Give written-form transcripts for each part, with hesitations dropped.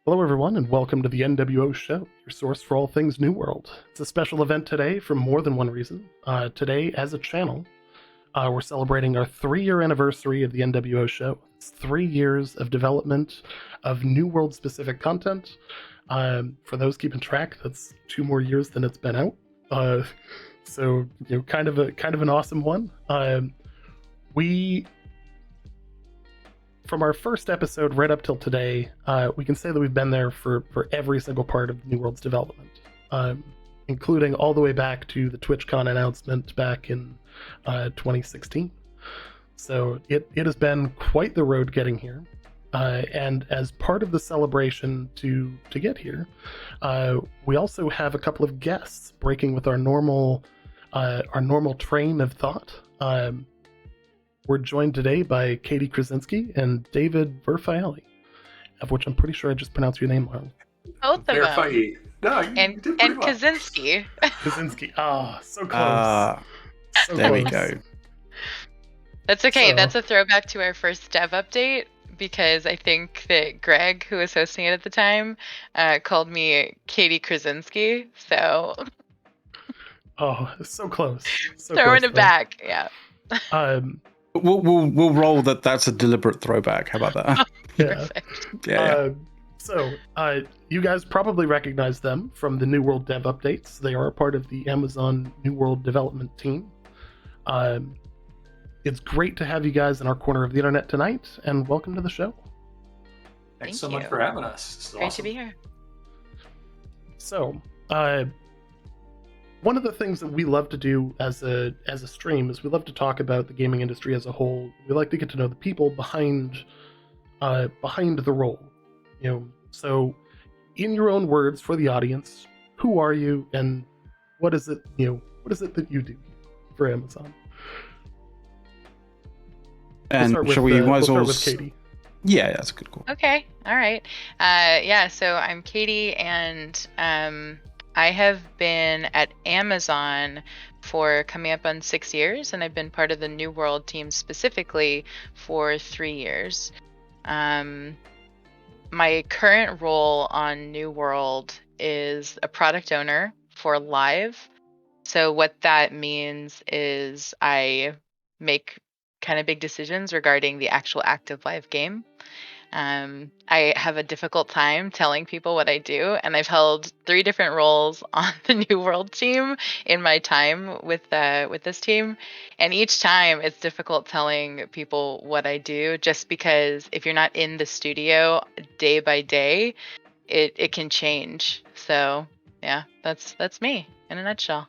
Hello, everyone, and welcome to the NWO show, your source for all things New World. It's a special event today for more than one reason. Today, as a channel, we're celebrating our 3-year anniversary of the NWO show. It's 3 years of development of New World specific content. For those keeping track, that's 2 more years than it's been out. So, kind of an awesome one. We From our first episode right up till today, we can say that we've been there for every single part of New World's development, including all the way back to the TwitchCon announcement back in 2016. So it has been quite the road getting here. And as part of the celebration to get here, we also have a couple of guests breaking with our normal train of thought. We're joined today by Katy Krasinski and David Verfaeli, of which I'm pretty sure I just pronounced your name wrong. Both of them. No, you did pretty well. Kaczynski. Kaczynski. So close. So there close. we go. That's okay. So- That's a throwback to our first dev update because I think that Greg, who was hosting it at the time, called me Katy Krasinski. So So close. So throwing close, it back. Yeah. We'll roll that. That's a deliberate throwback. How about that? Yeah. Perfect. Yeah. You guys probably recognize them from the New World dev updates. They are a part of the Amazon New World development team. It's great to have you guys in our corner of the internet tonight, and welcome to the show. Thanks Thank so much you. for having us. This is Great awesome. to be here. So, one of the things that we love to do as a stream is we love to talk about the gaming industry as a whole. We like to get to know the people behind the role. So in your own words for the audience, who are you and what is it that you do for Amazon? And we'll shall we might as start well? with Katy. Yeah, that's a good call. Okay. All right. Yeah. So I'm Katy, and I have been at Amazon for coming up on 6 years, and I've been part of the New World team specifically for 3 years. My current role on New World is a product owner for Live. So what that means is I make kind of big decisions regarding the actual active live game. I have a difficult time telling people what I do, and I've held 3 different roles on the New World team in my time with this team, and each time it's difficult telling people what I do, just because if you're not in the studio day by day, it can change. So yeah, that's me in a nutshell.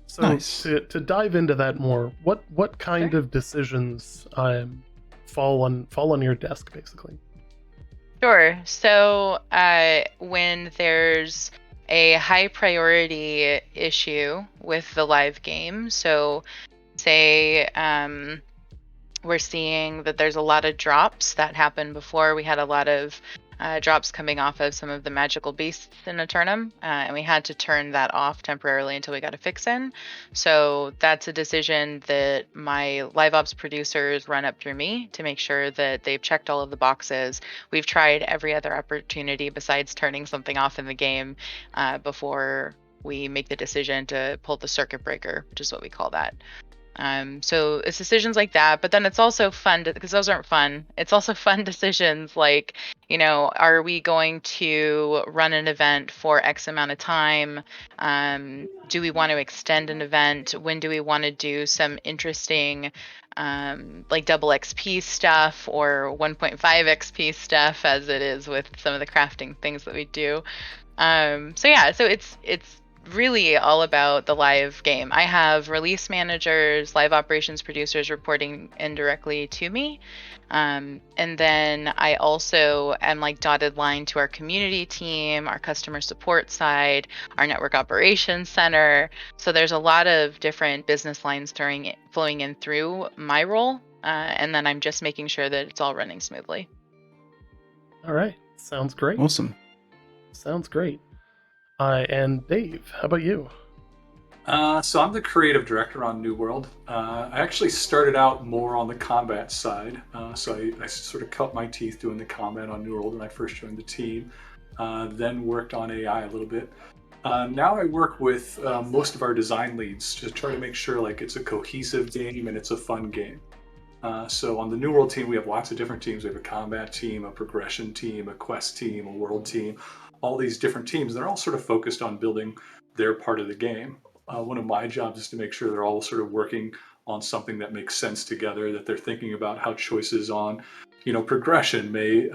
So Nice. to dive into that more, what kind of decisions fall on your desk basically? Sure. So when there's a high priority issue with the live game, so say we're seeing that there's a lot of drops that happened before. We had a lot of drops coming off of some of the magical beasts in Aeternum, and we had to turn that off temporarily until we got a fix in. So that's a decision that my live ops producers run up through me to make sure that they've checked all of the boxes. We've tried every other opportunity besides turning something off in the game before we make the decision to pull the circuit breaker, which is what we call that. So it's decisions like that, but then it's also fun because those aren't fun. It's also fun decisions like, are we going to run an event for X amount of time? Do we want to extend an event? When do we want to do some interesting like double XP stuff or 1.5 XP stuff, as it is with some of the crafting things that we do? So it's really all about the live game. I have release managers, live operations producers reporting indirectly to me. And then I also am like dotted line to our community team, our customer support side, our network operations center. So there's a lot of different business lines flowing in through my role. And then I'm just making sure that it's all running smoothly. All right, sounds great. Awesome. Sounds great. And Dave, how about you? So I'm the creative director on New World. I actually started out more on the combat side. So I sort of cut my teeth doing the combat on New World when I first joined the team. Then worked on AI a little bit. Now I work with most of our design leads to try to make sure like it's a cohesive game and it's a fun game. So on the New World team, we have lots of different teams. We have a combat team, a progression team, a quest team, a world team, all these different teams. They're all sort of focused on building their part of the game. One of my jobs is to make sure they're all sort of working on something that makes sense together, that they're thinking about how choices on, progression may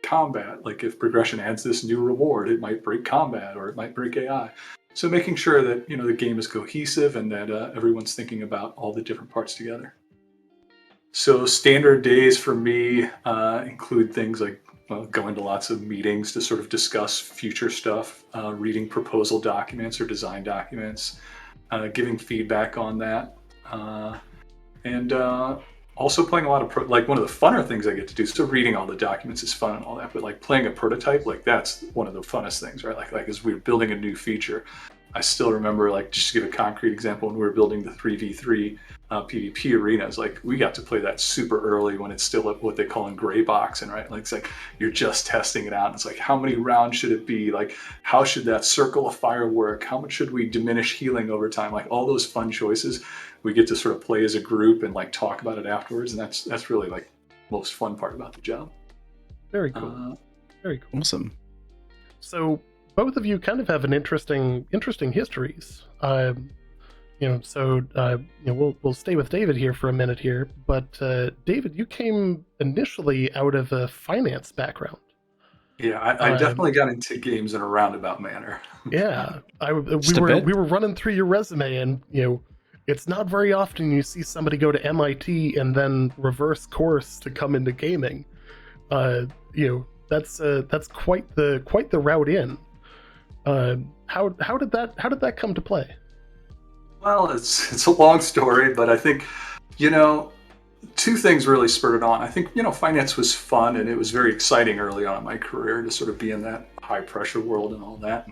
combat. Like if progression adds this new reward, it might break combat or it might break AI. So making sure that, the game is cohesive and that everyone's thinking about all the different parts together. So standard days for me include things like going to lots of meetings to sort of discuss future stuff, reading proposal documents or design documents, giving feedback on that, and also playing a lot of like one of the funner things I get to do. So reading all the documents is fun and all that, but like playing a prototype, like that's one of the funnest things, right? Like as we were building a new feature, I still remember, like, just to give a concrete example, when we were building the 3v3 PvP arenas, like we got to play that super early when it's still at what they call in gray boxing, right? Like it's like you're just testing it out. It's like, how many rounds should it be? Like, how should that circle of fire work? How much should we diminish healing over time? Like all those fun choices, we get to sort of play as a group and like talk about it afterwards, and that's really like most fun part about the job. Very cool. Very cool. Awesome. So both of you kind of have an interesting histories. We'll stay with David here for a minute here, but David, you came initially out of a finance background. Yeah, I definitely got into games in a roundabout manner. Yeah, we were running through your resume, and it's not very often you see somebody go to MIT and then reverse course to come into gaming. That's quite the route in. How did that come to play? Well, it's a long story, but I think, two things really spurred it on. I think, finance was fun and it was very exciting early on in my career to sort of be in that high pressure world and all that.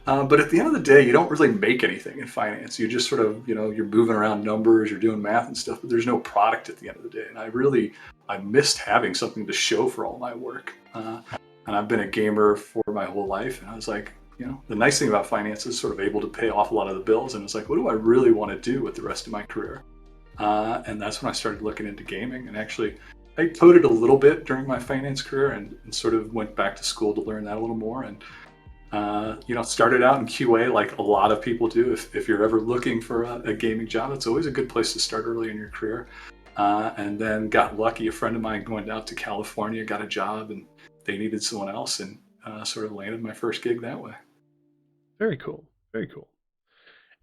But at the end of the day, you don't really make anything in finance. You just sort of, you're moving around numbers, you're doing math and stuff, but there's no product at the end of the day. And I missed having something to show for all my work. And I've been a gamer for my whole life. And I was like, the nice thing about finance is sort of able to pay off a lot of the bills. And it's like, what do I really want to do with the rest of my career? And that's when I started looking into gaming. And actually, I coded a little bit during my finance career and sort of went back to school to learn that a little more. And, started out in QA like a lot of people do. If you're ever looking for a gaming job, it's always a good place to start early in your career. And then got lucky. A friend of mine going out to California got a job and they needed someone else, and sort of landed my first gig that way. Very cool. Very cool.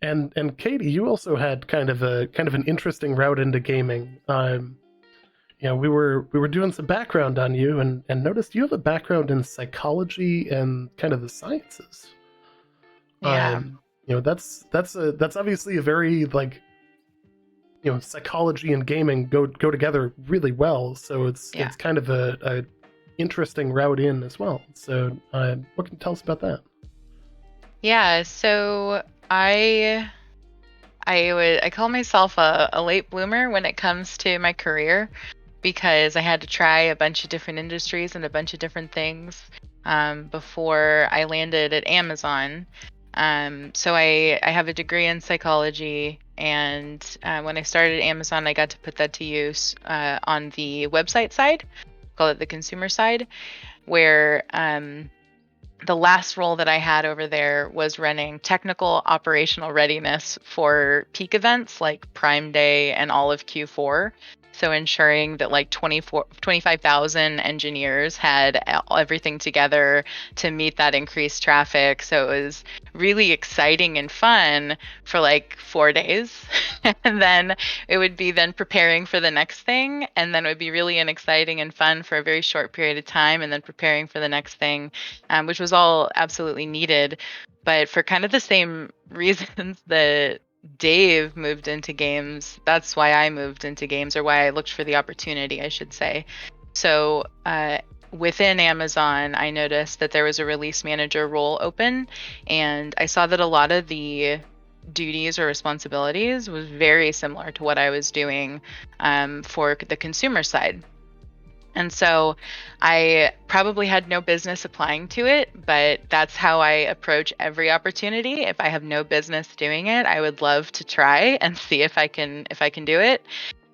And Katy, you also had kind of an interesting route into gaming. We were doing some background on you and noticed you have a background in psychology and kind of the sciences. Yeah. That's obviously a very psychology and gaming go together really well. So it's kind of a interesting route in as well. So what can you tell us about that? Yeah, so I call myself a late bloomer when it comes to my career, because I had to try a bunch of different industries and a bunch of different things before I landed at Amazon. So I have a degree in psychology, and when I started at Amazon, I got to put that to use on the website side, call it the consumer side, where the last role that I had over there was running technical operational readiness for peak events like Prime Day and all of Q4. So ensuring that like 25,000 engineers had everything together to meet that increased traffic. So it was really exciting and fun for like 4 days. And then it would be then preparing for the next thing. And then it would be really exciting and fun for a very short period of time. And then preparing for the next thing, which was all absolutely needed. But for kind of the same reasons that Dave moved into games, that's why I moved into games, or why I looked for the opportunity, I should say. So within Amazon, I noticed that there was a release manager role open, and I saw that a lot of the duties or responsibilities was very similar to what I was doing for the consumer side. And so I probably had no business applying to it, but that's how I approach every opportunity. If I have no business doing it, I would love to try and see if I can do it.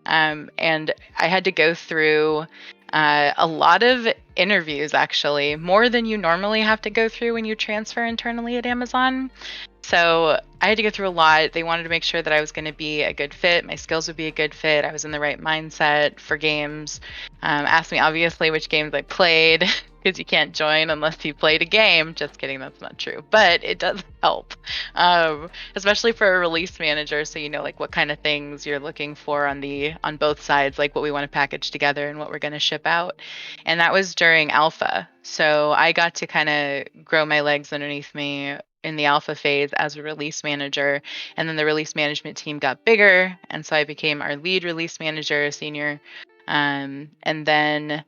And I had to go through a lot of interviews, actually, more than you normally have to go through when you transfer internally at Amazon. So I had to go through a lot. They wanted to make sure that I was going to be a good fit. My skills would be a good fit. I was in the right mindset for games. Asked me, obviously, which games I played, because you can't join unless you played a game. Just kidding, that's not true. But it does help, especially for a release manager, so you know like what kind of things you're looking for on both sides, like what we want to package together and what we're going to ship out. And that was during alpha. So I got to kind of grow my legs underneath me in the alpha phase as a release manager, and then the release management team got bigger, and so I became our lead release manager, senior, and then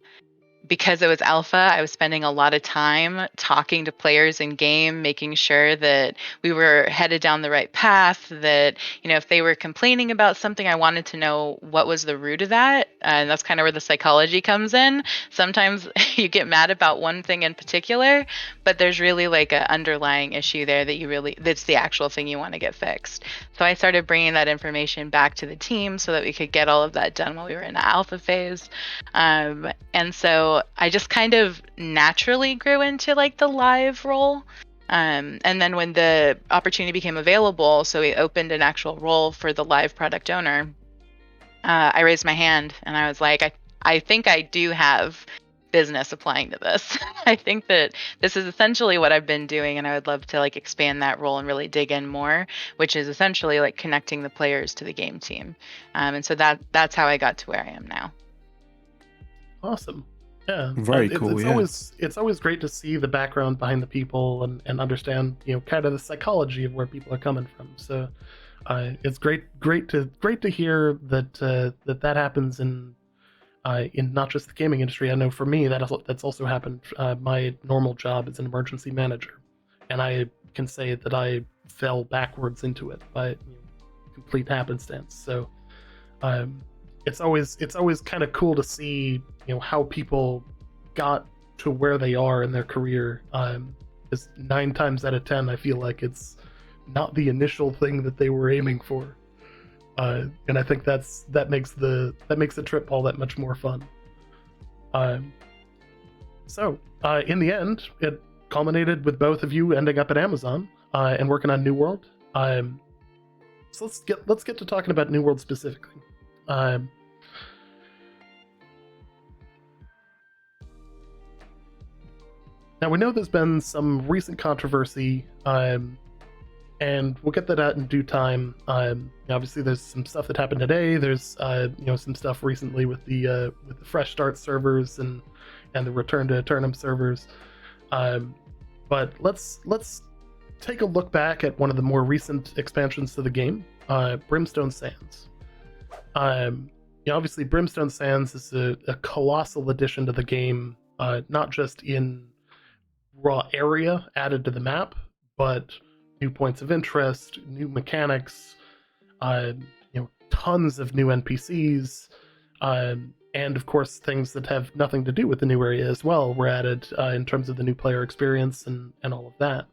because it was alpha, I was spending a lot of time talking to players in game, making sure that we were headed down the right path, that, you know, if they were complaining about something, I wanted to know what was the root of that. And that's kind of where the psychology comes in. Sometimes you get mad about one thing in particular, but there's really like an underlying issue there that's the actual thing you want to get fixed. So I started bringing that information back to the team so that we could get all of that done while we were in the alpha phase. And so I just kind of naturally grew into like the live role. And then when the opportunity became available, so we opened an actual role for the live product owner, I raised my hand and I was like, I think I do have business applying to this. I think that this is essentially what I've been doing, and I would love to like expand that role and really dig in more, which is essentially like connecting the players to the game team. And so that's how I got to where I am now. Awesome. Yeah. Very cool. It's always great to see the background behind the people and understand, you know, kind of the psychology of where people are coming from. So it's great to hear that happens in not just the gaming industry. I know for me that's also happened. My normal job is an emergency manager, and I can say that I fell backwards into it by complete happenstance. So it's always kind of cool to see, you know, how people got to where they are in their career. Because 9 times out of 10, I feel like it's not the initial thing that they were aiming for. And I think that makes the trip all that much more fun. So in the end, it culminated with both of you ending up at Amazon and working on New World. So let's get to talking about New World specifically. Now, we know there's been some recent controversy, and we'll get that out in due time. Obviously, there's some stuff that happened today. There's some stuff recently with the fresh start servers and the return to Aeternum servers. But let's take a look back at one of the more recent expansions to the game, Brimstone Sands. Obviously, Brimstone Sands is a colossal addition to the game, not just in raw area added to the map, but new points of interest, new mechanics, tons of new NPCs, and of course things that have nothing to do with the new area as well were added in terms of the new player experience and all of that.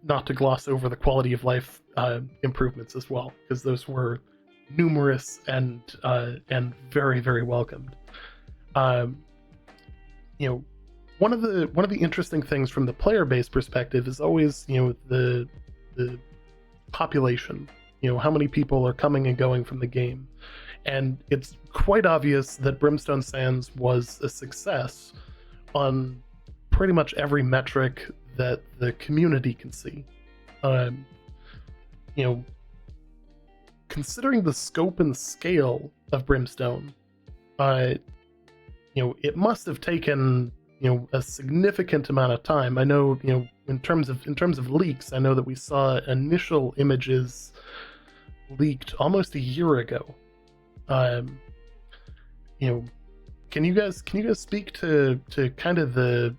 Not to gloss over the quality of life improvements as well, because those were numerous and very, very welcomed. One of the interesting things from the player base perspective is always, the population, how many people are coming and going from the game. And it's quite obvious that Brimstone Sands was a success on pretty much every metric that the community can see. Considering the scope and scale of Brimstone, it must have taken a significant amount of time. I know, in terms of leaks, I know that we saw initial images leaked almost a year ago. Can you guys speak to kind of the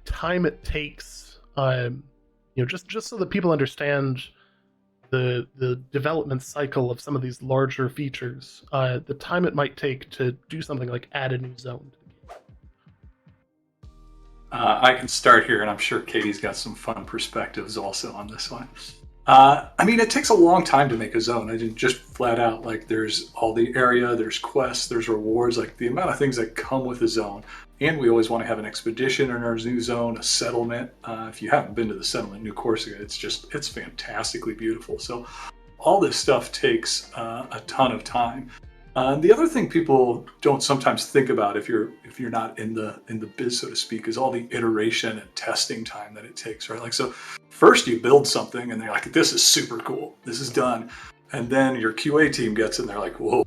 time it takes Just so that people understand the development cycle of some of these larger features, the time it might take to do something like add a new zone. I can start here, and I'm sure Katie's got some fun perspectives also on this one. It takes a long time to make a zone. I didn't just flat out, like, there's all the area, there's quests, there's rewards, like the amount of things that come with a zone. And we always want to have an expedition in our new zone, a settlement. If you haven't been to the settlement, New Corsica, it's fantastically beautiful. So all this stuff takes a ton of time. The other thing people don't sometimes think about if you're not in the biz, so to speak, is all the iteration and testing time that it takes, right? Like, so first you build something and they're like, this is super cool, this is done. And then your QA team gets in, they're like, whoa,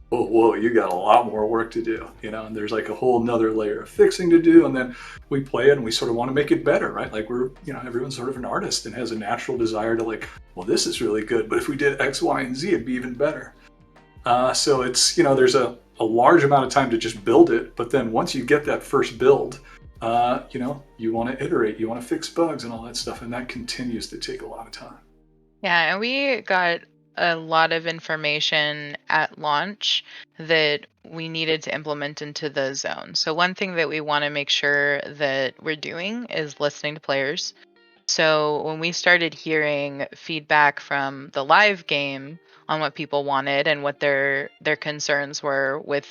you got a lot more work to do, and there's like a whole nother layer of fixing to do. And then we play it and we sort of want to make it better, right? Like, we're, everyone's sort of an artist and has a natural desire to, like, well, this is really good, but if we did X, Y, and Z, it'd be even better. So it's, there's a large amount of time to just build it. But then once you get that first build, you want to iterate, you want to fix bugs and all that stuff. And that continues to take a lot of time. Yeah, and we got a lot of information at launch that we needed to implement into the zone. So one thing that we want to make sure that we're doing is listening to players. So when we started hearing feedback from the live game on what people wanted and what their concerns were with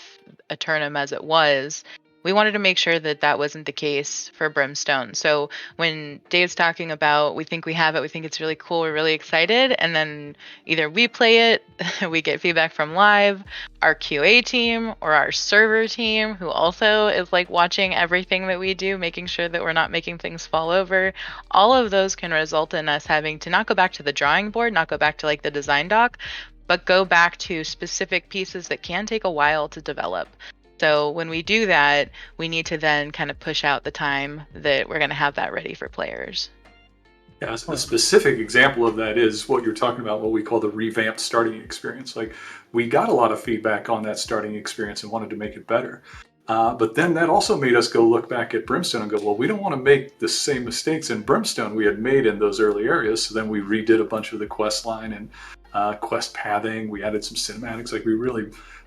Aeternum as it was, we wanted to make sure that that wasn't the case for Brimstone. So when Dave's talking about, we think we have it, we think it's really cool, we're really excited, and then either we play it, we get feedback from live, our QA team, or our server team, who also is like watching everything that we do, making sure that we're not making things fall over. All of those can result in us having to not go back to the drawing board, not go back to like the design doc, but go back to specific pieces that can take a while to develop. So when we do that, we need to then kind of push out the time that we're going to have that ready for players. Yeah, a specific example of that is what you're talking about, what we call the revamped starting experience. Like, we got a lot of feedback on that starting experience and wanted to make it better. But then that also made us go look back at Brimstone and go, well, we don't want to make the same mistakes in Brimstone we had made in those early areas. So then we redid a bunch of the quest line and quest pathing. We added some cinematics. Like,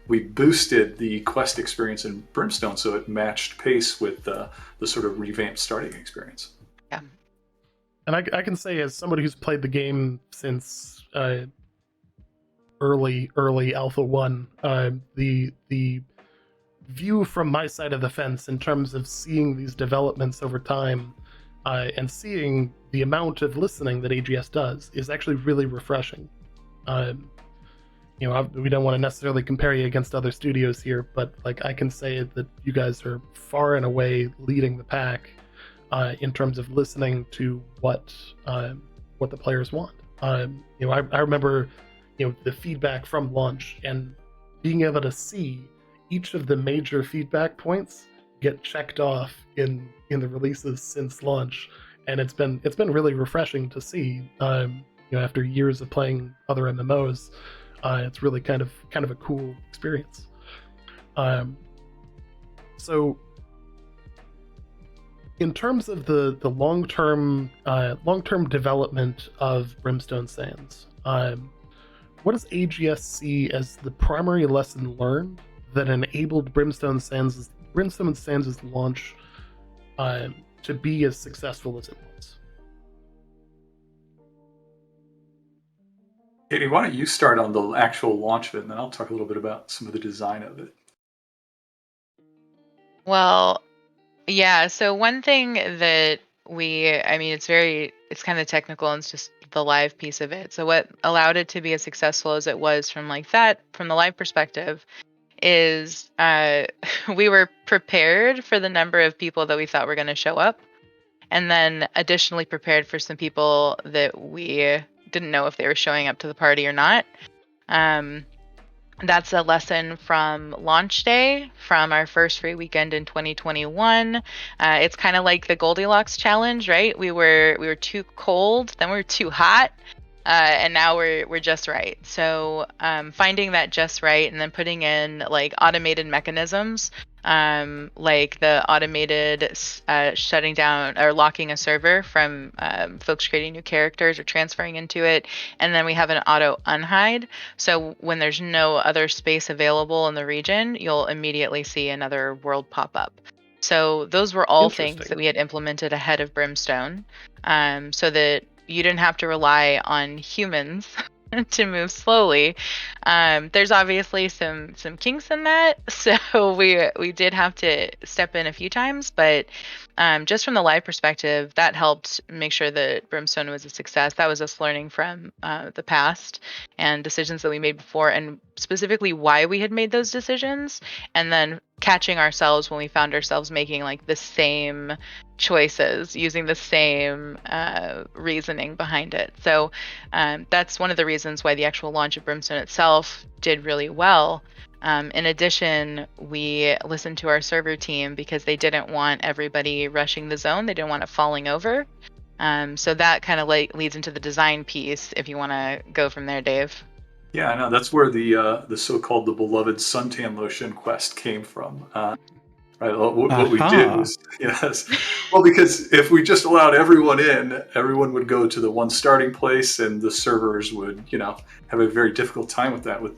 we boosted the quest experience in Brimstone so it matched pace with the sort of revamped starting experience. Yeah. And I can say, as somebody who's played the game since early Alpha 1, the view from my side of the fence in terms of seeing these developments over time and seeing the amount of listening that AGS does is actually really refreshing. We don't want to necessarily compare you against other studios here, but like, I can say that you guys are far and away leading the pack in terms of listening to what the players want. I remember the feedback from launch and being able to see each of the major feedback points get checked off in the releases since launch, and it's been really refreshing to see. After years of playing other MMOs, it's really kind of a cool experience. So in terms of the long-term development of Brimstone Sands, what does AGS see as the primary lesson learned that enabled Brimstone Sands' launch to be as successful as it was? Katy, why don't you start on the actual launch of it, and then I'll talk a little bit about some of the design of it. Well, yeah, so one thing that it's kind of technical and it's just the live piece of it. So what allowed it to be as successful as it was from the live perspective is we were prepared for the number of people that we thought were going to show up, and then additionally prepared for some people that we didn't know if they were showing up to the party or not. That's a lesson from launch day, from our first free weekend in 2021. It's kind of like the Goldilocks challenge, right? We were too cold, then we were too hot, and now we're just right. So finding that just right, and then putting in like automated mechanisms like the automated shutting down or locking a server from folks creating new characters or transferring into it. And then we have an auto unhide. So when there's no other space available in the region, you'll immediately see another world pop up. So those were all things that we had implemented ahead of Brimstone, so that you didn't have to rely on humans to move slowly. There's obviously some kinks in that, so we did have to step in a few times, but just from the live perspective, that helped make sure that Brimstone was a success. That was us learning from the past and decisions that we made before, and specifically why we had made those decisions, and then catching ourselves when we found ourselves making like the same choices using the same reasoning behind it. So that's one of the reasons why the actual launch of Brimstone itself did really well. In addition, we listened to our server team because they didn't want everybody rushing the zone. They didn't want it falling over. So that kind of leads into the design piece, if you want to go from there, Dave. Yeah, I know. That's where the so-called the beloved suntan lotion quest came from. Right. What we did was, yes. Well, because if we just allowed everyone in, everyone would go to the one starting place, and the servers would, have a very difficult time with that. With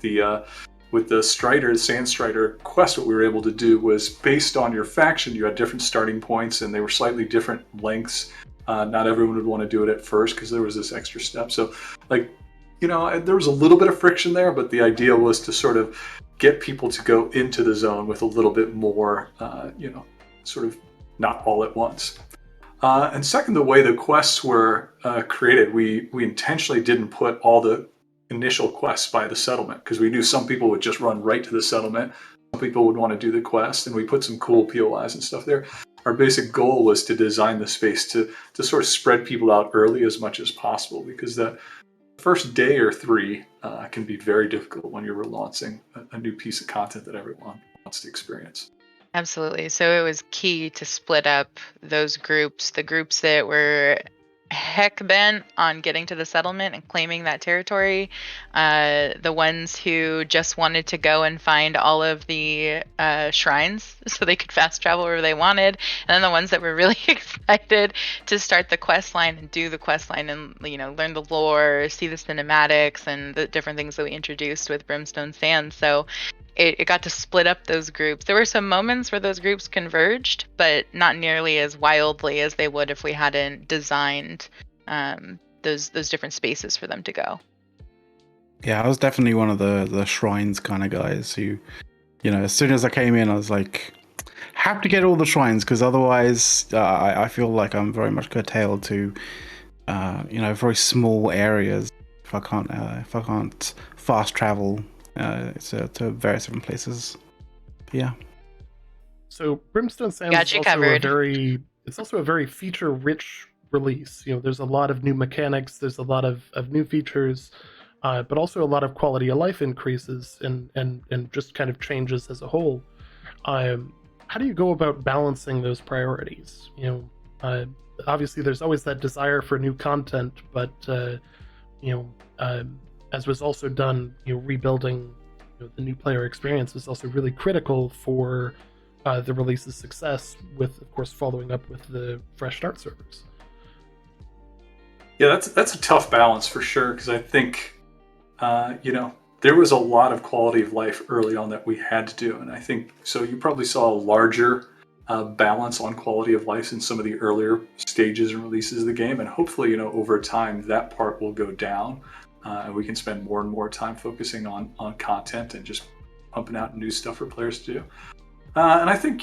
the Strider, the Sand Strider quest, what we were able to do was based on your faction, you had different starting points, and they were slightly different lengths. Not everyone would want to do it at first because there was this extra step. So, there was a little bit of friction there, but the idea was to sort of get people to go into the zone with a little bit more, sort of not all at once. And second, the way the quests were created, we intentionally didn't put all the initial quests by the settlement because we knew some people would just run right to the settlement. Some people would want to do the quest, and we put some cool POIs and stuff there. Our basic goal was to design the space to sort of spread people out early as much as possible, because the first day or three can be very difficult when you're relaunching a new piece of content that everyone wants to experience. Absolutely. So it was key to split up those groups, the groups that were heck bent on getting to the settlement and claiming that territory, the ones who just wanted to go and find all of the shrines so they could fast travel wherever they wanted, and then the ones that were really excited to start the quest line and do the quest line and learn the lore, see the cinematics and the different things that we introduced with Brimstone Sands. So it got to split up those groups. There were some moments where those groups converged, but not nearly as wildly as they would if we hadn't designed those different spaces for them to go. Yeah, I was definitely one of the shrines kind of guys who, as soon as I came in, I was like, have to get all the shrines, because otherwise I feel like I'm very much curtailed to, very small areas if I can't fast travel to various different places. Yeah. So Brimstone Sands is also a very feature-rich release. There's a lot of new mechanics, there's a lot of new features, but also a lot of quality of life increases and just kind of changes as a whole. How do you go about balancing those priorities? Obviously there's always that desire for new content, but as was also done, rebuilding the new player experience is also really critical for the release's success, with, of course, following up with the fresh start servers. Yeah, that's a tough balance for sure, because I think, there was a lot of quality of life early on that we had to do, and I think, so you probably saw a larger balance on quality of life in some of the earlier stages and releases of the game, and hopefully, over time, that part will go down. And we can spend more and more time focusing on content and just pumping out new stuff for players to do. And I think,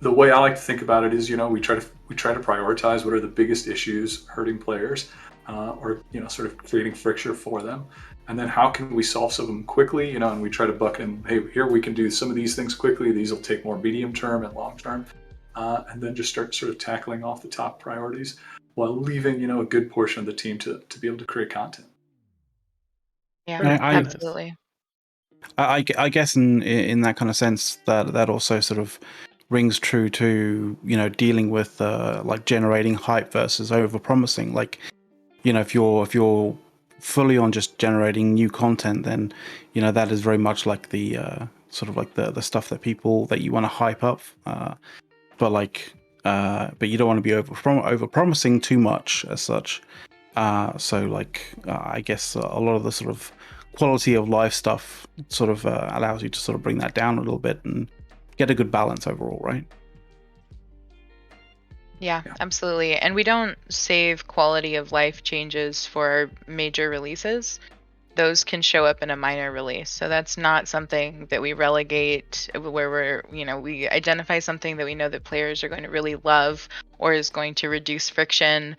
the way I like to think about it is, we try to prioritize what are the biggest issues hurting players, or sort of creating friction for them, and then how can we solve some of them quickly, and we try to bucket in, hey, here we can do some of these things quickly. These will take more medium term and long term, and then just start sort of tackling off the top priorities while leaving, a good portion of the team to be able to create content. Yeah, absolutely. I guess in that kind of sense, that also sort of rings true to dealing with like generating hype versus over promising. Like, if you're fully on just generating new content, then that is very much like the sort of like the stuff that you want to hype up, but you don't want to be over promising too much as such. I guess a lot of the sort of quality of life stuff sort of allows you to sort of bring that down a little bit and get a good balance overall, right? Yeah, absolutely. And we don't save quality of life changes for major releases. Those can show up in a minor release. So that's not something that we relegate where we identify something that we know that players are going to really love or is going to reduce friction.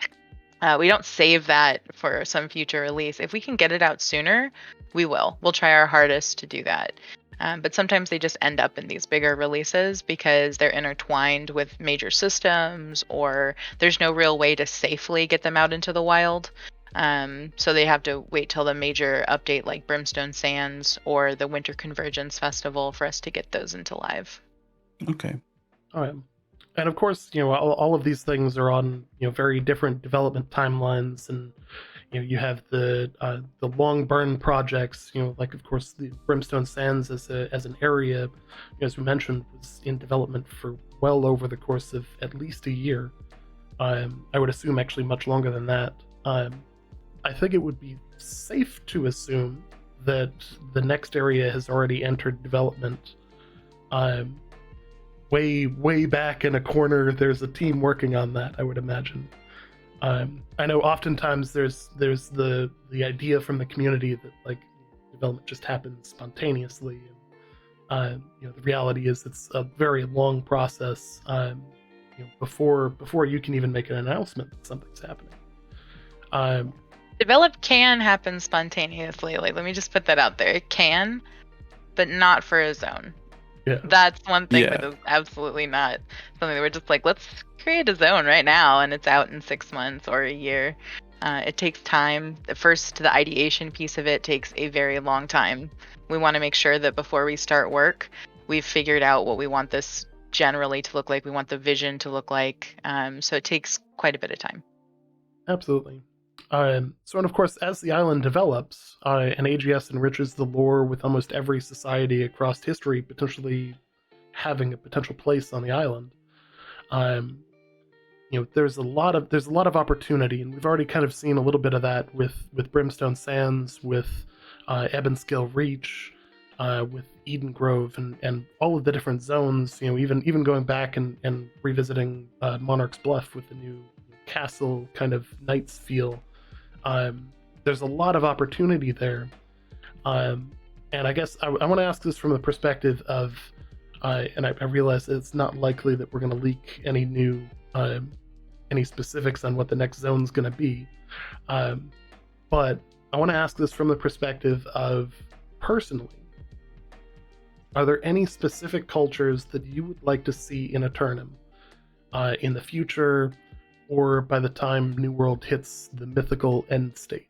We don't save that for some future release. If we can get it out sooner, we will. We'll try our hardest to do that. But sometimes they just end up in these bigger releases because they're intertwined with major systems, or there's no real way to safely get them out into the wild. So they have to wait till the major update like Brimstone Sands or the Winter Convergence Festival for us to get those into live. Okay. All right. And of course, all of these things are on very different development timelines, and you have the long burn projects. Like of course the Brimstone Sands as an area, as we mentioned, was in development for well over the course of at least a year. I would assume actually much longer than that. I think it would be safe to assume that the next area has already entered development. Way back in a corner, there's a team working on that, I would imagine. I know oftentimes there's the idea from the community that like development just happens spontaneously, and the reality is it's a very long process before you can even make an announcement that something's happening. Develop can happen spontaneously. Like, let me just put that out there. It can, but not for a zone. Yeah. That's one thing that is absolutely not something that we're just like, let's create a zone right now and it's out in 6 months or a year. It takes time. The ideation piece of it takes a very long time. We want to make sure that before we start work, we've figured out what we want this generally to look like. We want the vision to look like. So it takes quite a bit of time. Absolutely. And of course, as the island develops, and AGS enriches the lore with almost every society across history potentially having a potential place on the island, there's a lot of opportunity, and we've already kind of seen a little bit of that with Brimstone Sands, with Ebonskill Reach, with Eden Grove, and all of the different zones. Even going back and revisiting Monarch's Bluff with the new castle kind of Knights feel. There's a lot of opportunity there, and I guess I want to ask this from the perspective of, and I realize it's not likely that we're going to leak any specifics on what the next zone's going to be, but I want to ask this from the perspective of, personally, are there any specific cultures that you would like to see in Aeternum in the future, or by the time New World hits the mythical end state?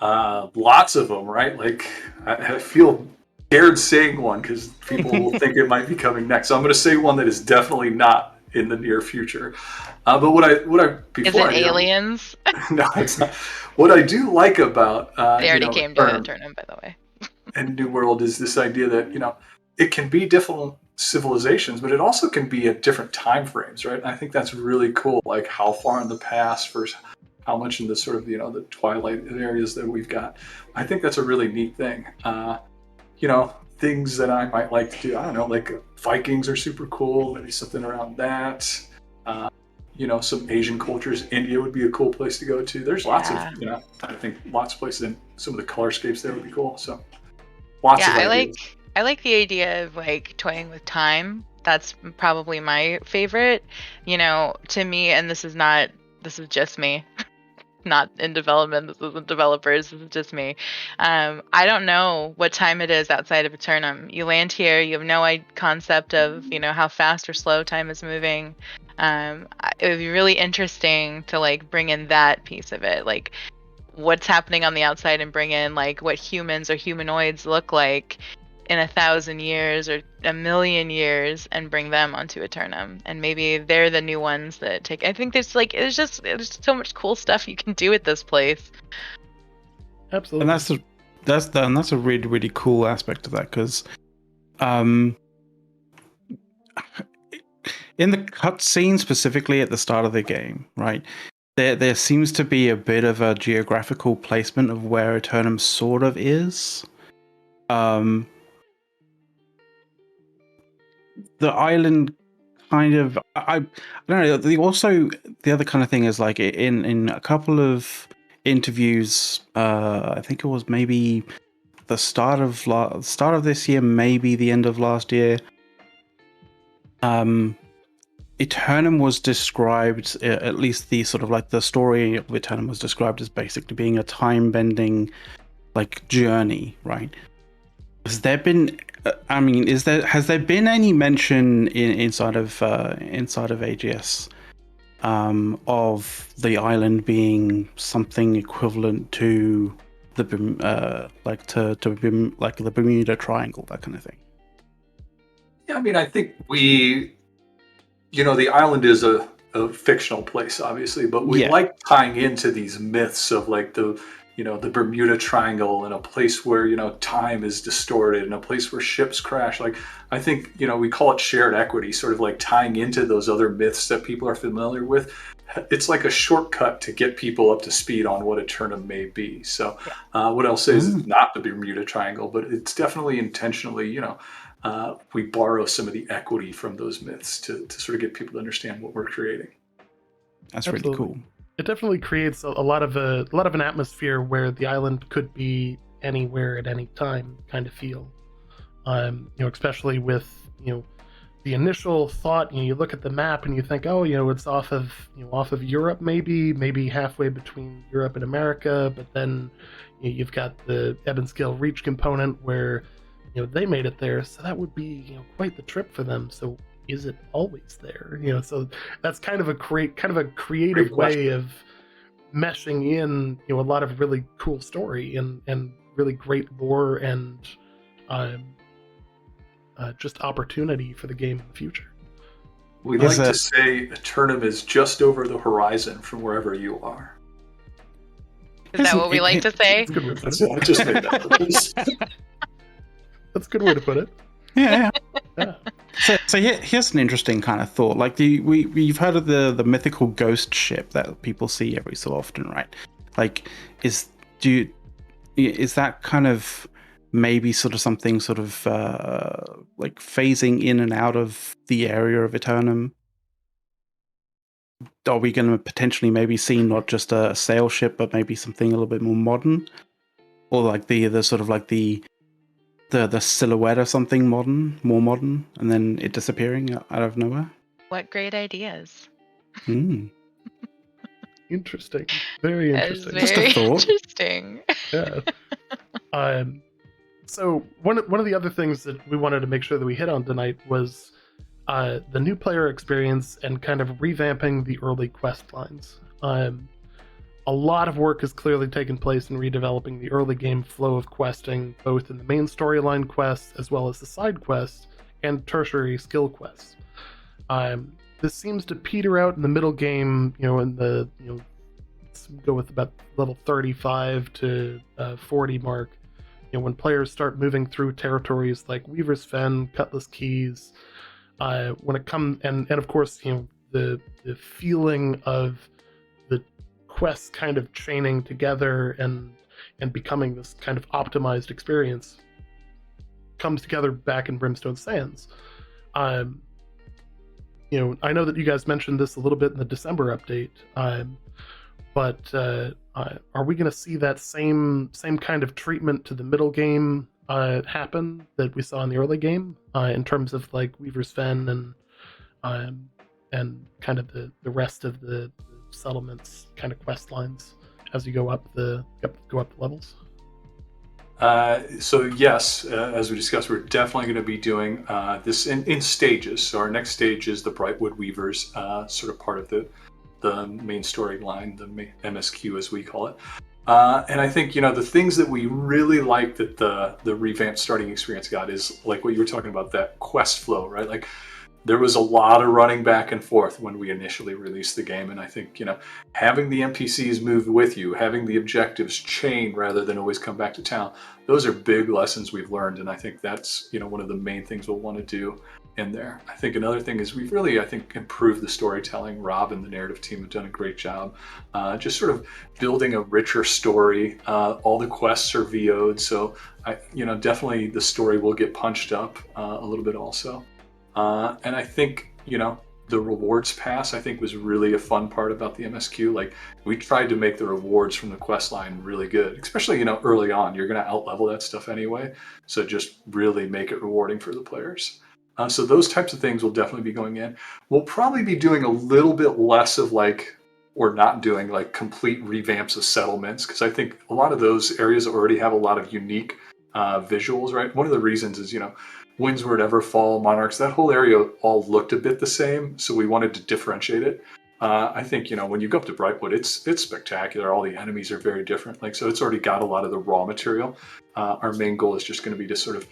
Lots of them, right? Like, I feel scared saying one because people will think it might be coming next. So I'm going to say one that is definitely not in the near future. But Is it aliens? No, it's not. What I do like about they already came to Aeternum, by the way. And New World is this idea that it can be different civilizations, but it also can be at different time frames, right? And I think that's really cool, like how far in the past versus how much in the sort of the twilight areas that we've got. I think that's a really neat thing. Things that I might like to do, I don't know, like Vikings are super cool, maybe something around that. Some Asian cultures, India would be a cool place to go to. There's lots of I think lots of places, and some of the colorscapes there would be cool. So lots of ideas. I like the idea of like toying with time. That's probably my favorite. To me, and this is just me, not in development. This isn't developers. This is just me. I don't know what time it is outside of Aeternum. You land here, you have no concept of how fast or slow time is moving. It would be really interesting to like bring in that piece of it, like what's happening on the outside, and bring in like what humans or humanoids look like in 1,000 years or 1,000,000 years, and bring them onto Aeternum, and maybe they're the new ones that take. I think there's there's so much cool stuff you can do with this place. Absolutely. And that's a really, really cool aspect of that, because in the cutscene, specifically at the start of the game, right, there seems to be a bit of a geographical placement of where Aeternum sort of is. The island kind of, I don't know. The other kind of thing is like in a couple of interviews, I think it was maybe the start of this year, maybe the end of last year. Aeternum was described, at least the sort of like the story of Aeternum was described as basically being a time bending like journey, right? Has there been? Has there been any mention inside of AGS of the island being something equivalent to the the Bermuda Triangle, that kind of thing? Yeah, I mean, I think the island is a fictional place, obviously, but we like tying into these myths of like the Bermuda Triangle, and a place where time is distorted, and a place where ships crash. Like, I think we call it shared equity, sort of like tying into those other myths that people are familiar with. It's like a shortcut to get people up to speed on what Aeternum may be. So what I'll say is it's not the Bermuda Triangle, but it's definitely intentionally, we borrow some of the equity from those myths to sort of get people to understand what we're creating. That's really cool. It definitely creates a lot of an atmosphere where the island could be anywhere at any time kind of feel. Especially with the initial thought. You look at the map and you think, oh, it's off of Europe, maybe halfway between Europe and America. But then you've got the Ebonscale Reach component where they made it there, so that would be quite the trip for them. So is it always there? So that's kind of a creative way of meshing in a lot of really cool story and really great lore and just opportunity for the game in the future. We like to say Aeternum is just over the horizon from wherever you are. Is that what we like to say? That's a good way to put it. I just made that. That's a good way to put it. Yeah. So here's an interesting kind of thought. Like we've heard of the mythical ghost ship that people see every so often, right? Like, is that kind of maybe sort of something sort of like phasing in and out of the area of Aeternum? Are we going to potentially maybe see not just a sail ship, but maybe something a little bit more modern, or like the sort of like the silhouette of something more modern, and then it disappearing out of nowhere? What great ideas. Interesting. Very interesting. Just a thought. Interesting. Yeah. So one of the other things that we wanted to make sure that we hit on tonight was the new player experience and kind of revamping the early quest lines. A lot of work has clearly taken place in redeveloping the early game flow of questing, both in the main storyline quests as well as the side quests and tertiary skill quests. This seems to peter out in the middle game, in the let's go with about level 35 to 40 mark. When players start moving through territories like Weaver's Fen, Cutlass Keys, when it comes and of course the feeling of the quests kind of chaining together and becoming this kind of optimized experience comes together back in Brimstone Sands. I know that you guys mentioned this a little bit in the December update, but are we going to see that same kind of treatment to the middle game happen that we saw in the early game in terms of like Weaver's Fen and kind of the rest of the settlements kind of quest lines as you go up the levels? So yes, as we discussed, we're definitely going to be doing this in stages. So our next stage is the Brightwood Weavers, sort of part of the main storyline, the MSQ as we call it. And I think the things that we really like that the revamped starting experience got is like what you were talking about, that quest flow, right? Like there was a lot of running back and forth when we initially released the game. And I think, having the NPCs move with you, having the objectives chain rather than always come back to town, those are big lessons we've learned. And I think that's, one of the main things we'll want to do in there. I think another thing is we've really, improved the storytelling. Rob and the narrative team have done a great job. Just sort of building a richer story. All the quests are VO'd. So, definitely the story will get punched up a little bit also. And I think, the rewards pass, I think, was really a fun part about the MSQ. Like, we tried to make the rewards from the quest line really good, especially, early on. You're going to out-level that stuff anyway. So just really make it rewarding for the players. So those types of things will definitely be going in. We'll probably be doing a little bit less of or not doing complete revamps of settlements, because I think a lot of those areas already have a lot of unique visuals, right? One of the reasons is, Windsward, Everfall, Monarchs, that whole area all looked a bit the same, so we wanted to differentiate it. I think, when you go up to Brightwood, it's spectacular. All the enemies are very different. So it's already got a lot of the raw material. Our main goal is just going to be to sort of,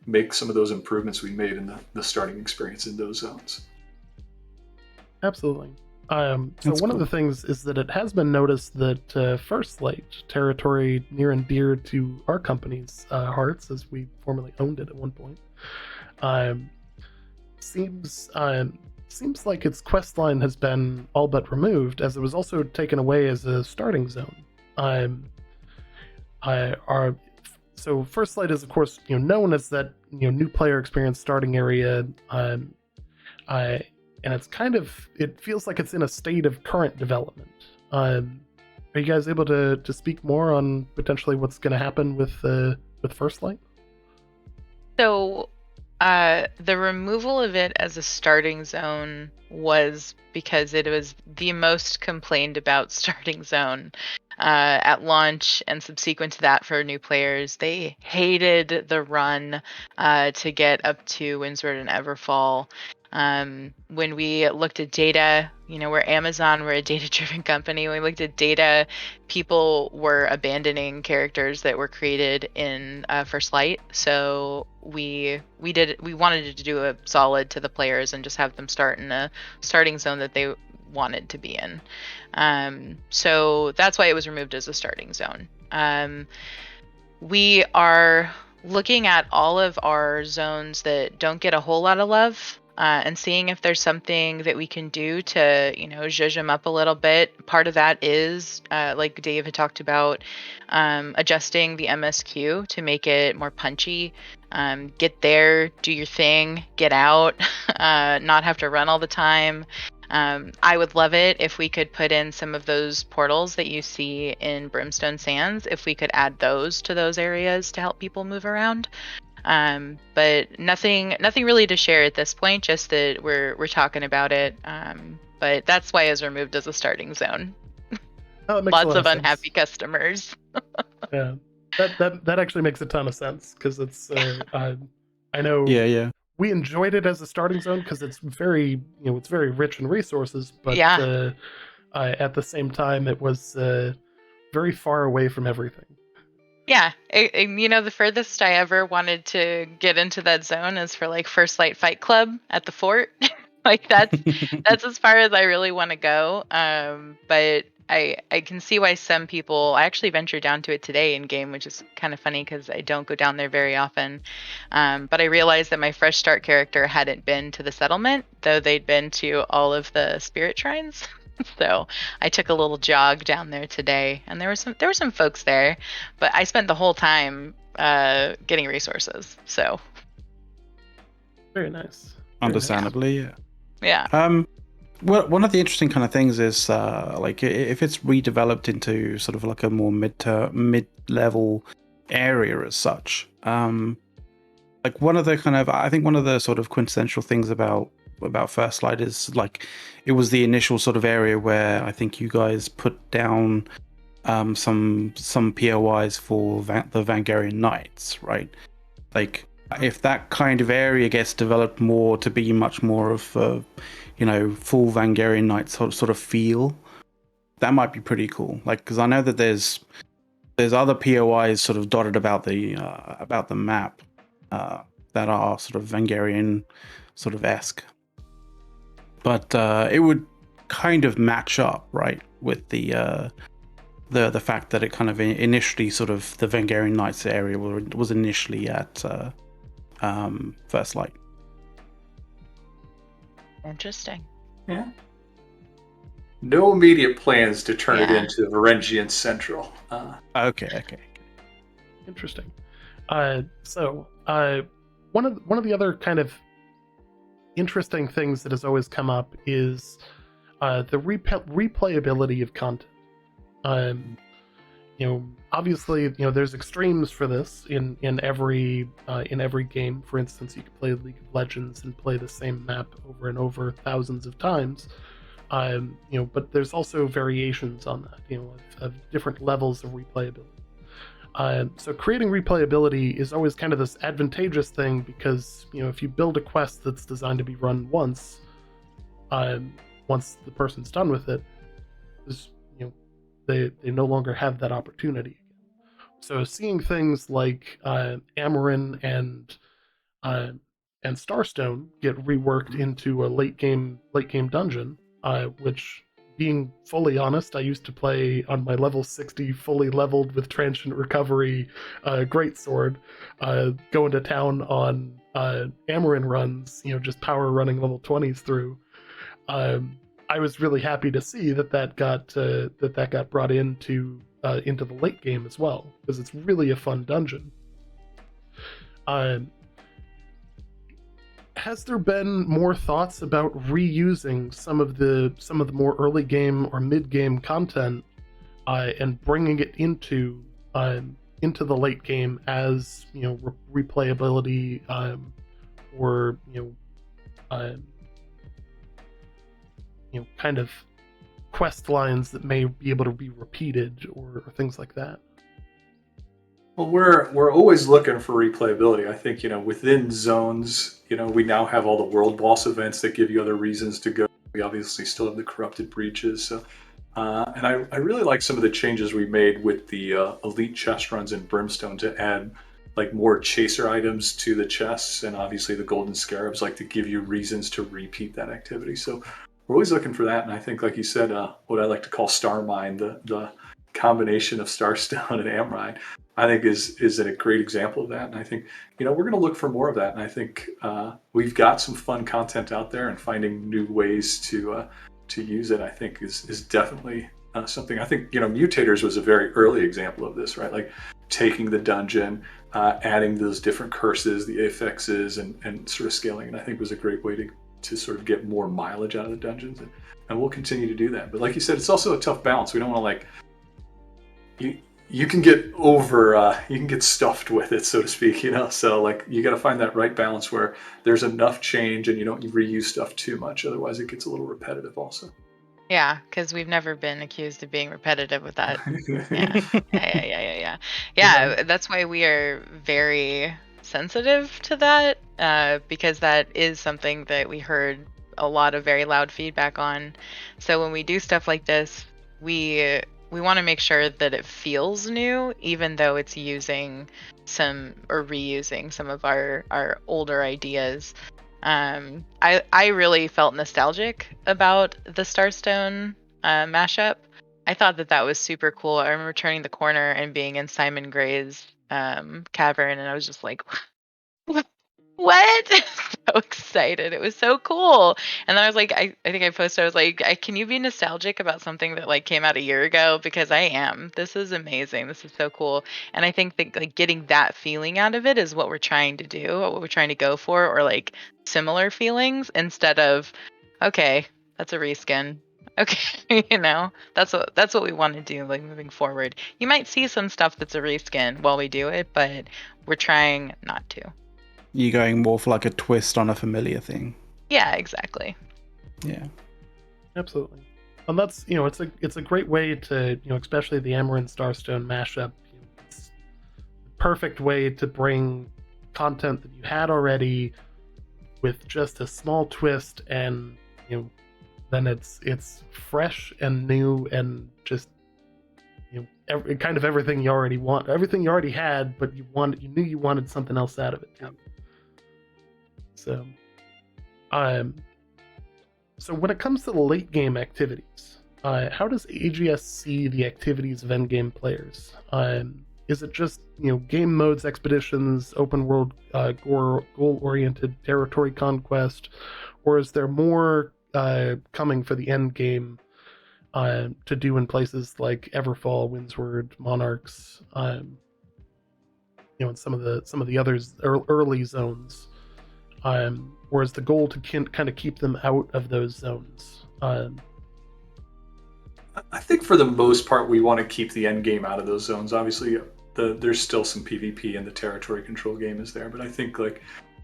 make some of those improvements we made in the starting experience in those zones. Absolutely. So That's one cool. of the things is that it has been noticed that First Light, territory near and dear to our company's hearts, as we formerly owned it at one point, seems like its quest line has been all but removed, as it was also taken away as a starting zone. So First Light is, of course, known as that new player experience starting area. And it's it feels like it's in a state of current development. Are you guys able to speak more on potentially what's going to happen with First Light? So, the removal of it as a starting zone was because it was the most complained about starting zone at launch and subsequent to that for new players. They hated the run to get up to Windsward and Everfall. When we looked at data, we're Amazon, we're a data-driven company. When we looked at data, people were abandoning characters that were created in First Light. So we wanted to do a solid to the players and just have them start in a starting zone that they wanted to be in. So that's why it was removed as a starting zone. We are looking at all of our zones that don't get a whole lot of love. And seeing if there's something that we can do to, zhuzh them up a little bit. Part of that is, like Dave had talked about, adjusting the MSQ to make it more punchy. Get there, do your thing, get out, not have to run all the time. I would love it if we could put in some of those portals that you see in Brimstone Sands, if we could add those to those areas to help people move around. But nothing really to share at this point, just that we're talking about it. But that's why it was removed as a starting zone. Oh, it makes a Lots lot of sense. unhappy customers. Yeah, that actually makes a ton of sense, because it's I know Yeah. we enjoyed it as a starting zone because it's very it's very rich in resources, but Yeah. At the same time it was very far away from everything. Yeah, the furthest I ever wanted to get into that zone is for First Light Fight Club at the fort. That's as far as I really want to go. But I can see why some people. I actually ventured down to it today in game, which is kind of funny because I don't go down there very often. But I realized that my fresh start character hadn't been to the settlement, though they'd been to all of the spirit shrines. So I took a little jog down there today, and there were some folks there, but I spent the whole time getting resources. So Very nice. Understandably, yeah. Yeah. Well, one of the interesting kind of things is if it's redeveloped into sort of like a more mid-level area as such. One of the sort of quintessential things about First Light is it was the initial sort of area where I think you guys put down some POIs for the Vangarian Knights, right? If that kind of area gets developed more to be much more of full Vangarian Knights sort of feel, that might be pretty cool. Because I know that there's other POIs sort of dotted about the map that are sort of Vangarian sort of esque. but it would kind of match up, right, with the fact that it kind of initially sort of the Vengarian Knights area was initially at First Light. Interesting. Yeah. No immediate plans to turn it Yeah. into Varangian Central. Okay. Interesting. So one of the other kind of interesting things that has always come up is the replayability of content. Obviously, there's extremes for this in every game. For instance, you could play League of Legends and play the same map over and over thousands of times. But there's also variations on that, of different levels of replayability. So creating replayability is always kind of this advantageous thing because, if you build a quest that's designed to be run once the person's done with it, they no longer have that opportunity. So seeing things like Amerine and Starstone get reworked into a late game dungeon, which, being fully honest, I used to play on my level 60 fully leveled with transient recovery greatsword, going to town on Amerine runs, just power running level 20s through. I was really happy to see that got brought into the late game as well, because it's really a fun dungeon. Has there been more thoughts about reusing some of the more early game or mid game content and bringing it into the late game as replayability or kind of quest lines that may be able to be repeated or things like that? Well, we're always looking for replayability. I think, within zones, we now have all the world boss events that give you other reasons to go. We obviously still have the corrupted breaches. So, and I really like some of the changes we made with the elite chest runs in Brimstone to add like more chaser items to the chests, and obviously the golden scarabs, like to give you reasons to repeat that activity. So we're always looking for that. And I think, like you said, what I like to call Star Mine, the combination of Starstone and Amerine, I think is a great example of that. And I think, we're going to look for more of that. And I think we've got some fun content out there, and finding new ways to use it, I think is definitely something. I think, Mutators was a very early example of this, right? Like taking the dungeon, adding those different curses, the affixes, and sort of scaling it, I think was a great way to sort of get more mileage out of the dungeons. And we'll continue to do that. But like you said, it's also a tough balance. We don't want to you can get you can get stuffed with it, so to speak, so like you got to find that right balance where there's enough change and you don't reuse stuff too much. Otherwise it gets a little repetitive also. Yeah, because we've never been accused of being repetitive with that. Yeah. That's why we are very sensitive to that, because that is something that we heard a lot of very loud feedback on. So when we do stuff like this, we want to make sure that it feels new, even though it's using reusing some of our older ideas. I really felt nostalgic about the Starstone mashup. I thought that was super cool. I remember turning the corner and being in Simon Gray's cavern, and I was just like, what? So excited. It was so cool. And then I was like, I think I posted, I was like, can you be nostalgic about something that like came out a year ago? Because I am. This is amazing. This is so cool. And I think that like getting that feeling out of it is what we're trying to do, what we're trying to go for, or like similar feelings instead of, okay, that's a reskin. Okay, that's what we want to do, like moving forward. You might see some stuff that's a reskin while we do it, but we're trying not to. You're going more for like a twist on a familiar thing. Yeah, exactly. Yeah, absolutely. And that's it's a great way to especially the Amerine Starstone mashup. It's the perfect way to bring content that you had already with just a small twist, and then it's fresh and new and just kind of everything you already want, everything you already had, but you knew you wanted something else out of it too. So, So when it comes to the late game activities, how does AGS see the activities of endgame players? Is it just game modes, expeditions, open world, goal-oriented territory conquest, or is there more coming for the end game to do in places like Everfall, Windsward, Monarchs, and some of the others early zones? Or is the goal to kind of keep them out of those zones? I think for the most part, we want to keep the end game out of those zones. Obviously, there's still some PvP and the territory control game is there, but I think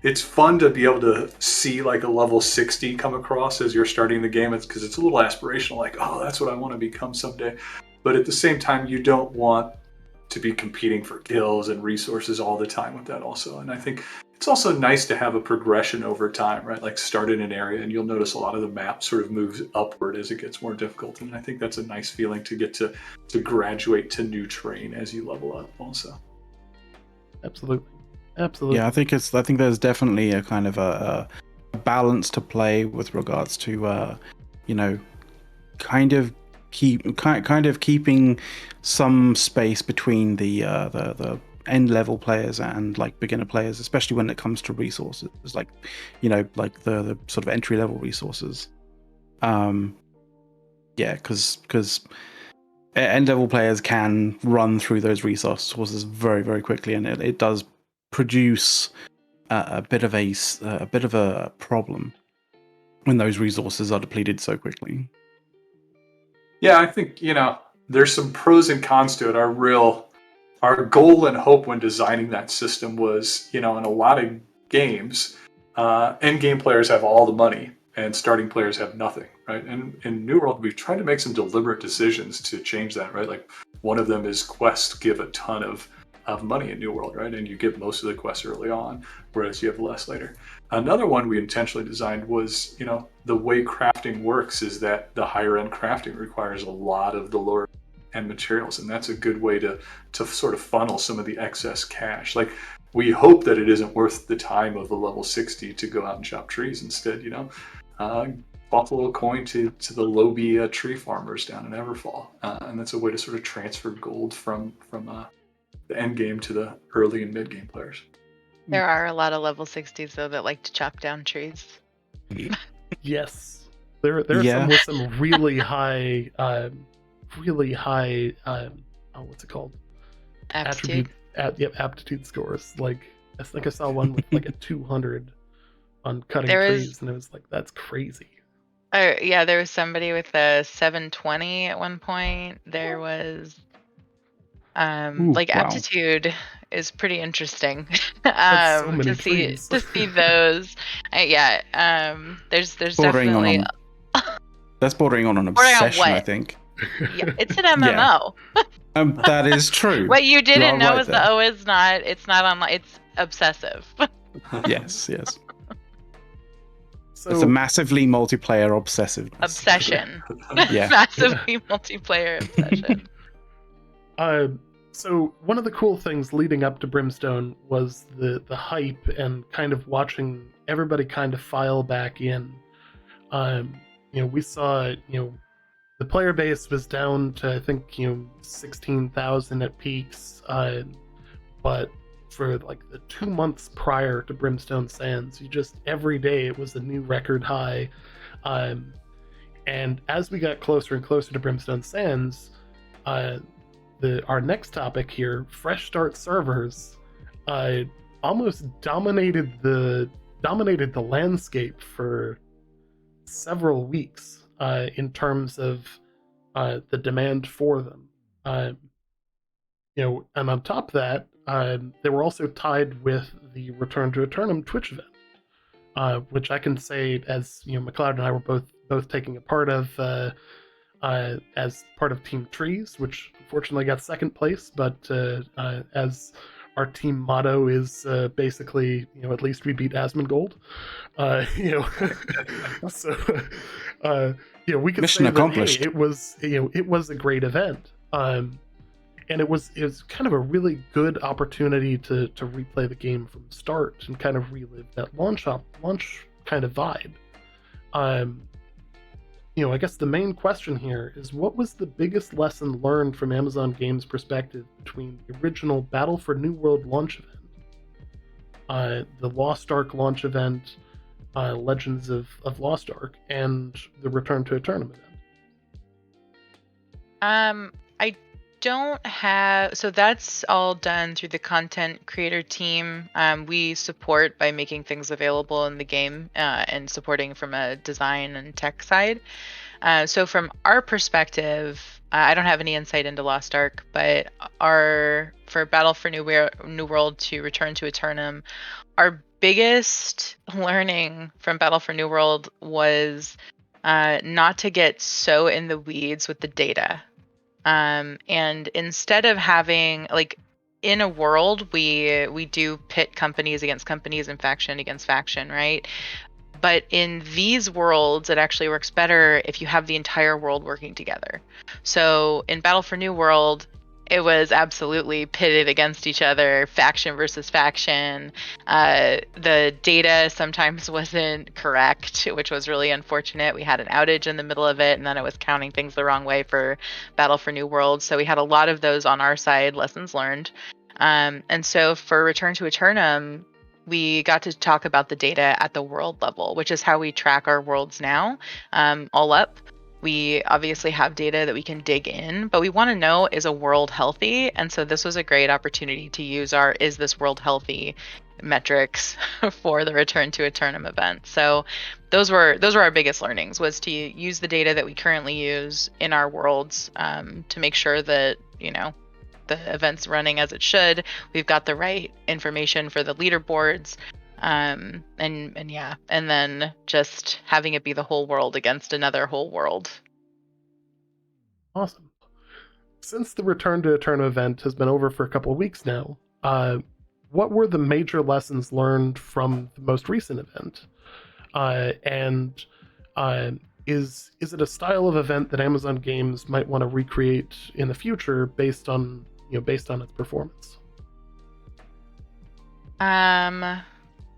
it's fun to be able to see like a level 60 come across as you're starting the game. It's because it's a little aspirational, like, oh, that's what I want to become someday. But at the same time, you don't want to be competing for kills and resources all the time with that also. And I think it's also nice to have a progression over time, right? Like start in an area and you'll notice a lot of the map sort of moves upward as it gets more difficult. And I think that's a nice feeling to get to graduate to new terrain as you level up also. Absolutely. Yeah, I think there's definitely a kind of a balance to play with regards to kind of keeping some space between the end level players and like beginner players, especially when it comes to resources, like the sort of entry level resources. Because end level players can run through those resources very, very quickly, and it does produce a bit of a problem when those resources are depleted so quickly. Yeah, I think there's some pros and cons to it. Our goal and hope when designing that system was, in a lot of games, end game players have all the money and starting players have nothing, right? And in New World, we've tried to make some deliberate decisions to change that, right? Like one of them is quests give a ton of money in New World, right? And you get most of the quests early on, whereas you have less later. Another one we intentionally designed was, the way crafting works is that the higher end crafting requires a lot of the lore and materials, and that's a good way to sort of funnel some of the excess cash. Like we hope that it isn't worth the time of the level 60 to go out and chop trees. Instead, buffalo coin to the Lobie tree farmers down in Everfall, and that's a way to sort of transfer gold from the end game to the early and mid game players. There are a lot of level 60s though that like to chop down trees. Yes, there are some with some really high what's it called? Aptitude. Aptitude scores. Like I think I saw one with like a 200 on cutting trees, and it was like, that's crazy. Yeah, there was somebody with a 720 at one point. There was aptitude is pretty interesting That's so many to trees. see those. There's bordering definitely that's bordering on an obsession, I think. Yeah, it's an MMO. That is true. What you didn't know is the O is not. It's not online. It's obsessive. Yes. So, it's a massively multiplayer obsession. Yeah. Massively multiplayer obsession. So one of the cool things leading up to Brimstone was the hype and kind of watching everybody kind of file back in. We saw the player base was down to I think 16,000 at peaks, but for like the 2 months prior to Brimstone Sands, every day it was a new record high. And as we got closer and closer to Brimstone Sands, our next topic here, fresh start servers, almost dominated the landscape for several weeks in terms of the demand for them. And on top of that, they were also tied with the Return to Aeternum Twitch event, which I can say, as McLeod and I were both taking a part of as part of Team Trees, which unfortunately got second place, but as our team motto is basically, at least we beat Asmongold. So we can mission say accomplished. That, hey, it was a great event, and it was kind of a really good opportunity to replay the game from start and kind of relive that launch kind of vibe. I guess the main question here is, what was the biggest lesson learned from Amazon Games' perspective between the original Battle for New World launch event, the Lost Ark launch event, Legends of Lost Ark, and the Return to Aeternum event? I don't have, so that's all done through the content creator team. We support by making things available in the game and supporting from a design and tech side. So from our perspective, I don't have any insight into Lost Ark, but for Battle for New World to Return to Aeternum, our biggest learning from Battle for New World was not to get so in the weeds with the data. And instead of having, like, in a world, we do pit companies against companies and faction against faction, right? But in these worlds, it actually works better if you have the entire world working together. So in Battle for New World, it was absolutely pitted against each other, faction versus faction. The data sometimes wasn't correct, which was really unfortunate. We had an outage in the middle of it, and then it was counting things the wrong way for Battle for New World. So we had a lot of those on our side, lessons learned. And so for Return to Aeternum, we got to talk about the data at the world level, which is how we track our worlds now, all up. We obviously have data that we can dig in, but we want to know, is a world healthy? And so this was a great opportunity to use our is this world healthy metrics for the Return to Aeternum event. So those were our biggest learnings, was to use the data that we currently use in our worlds to make sure that, the event's running as it should. We've got the right information for the leaderboards. And then just having it be the whole world against another whole world. Awesome. Since the Return to Aeternum event has been over for a couple of weeks now, what were the major lessons learned from the most recent event? And is it a style of event that Amazon Games might want to recreate in the future based on its performance?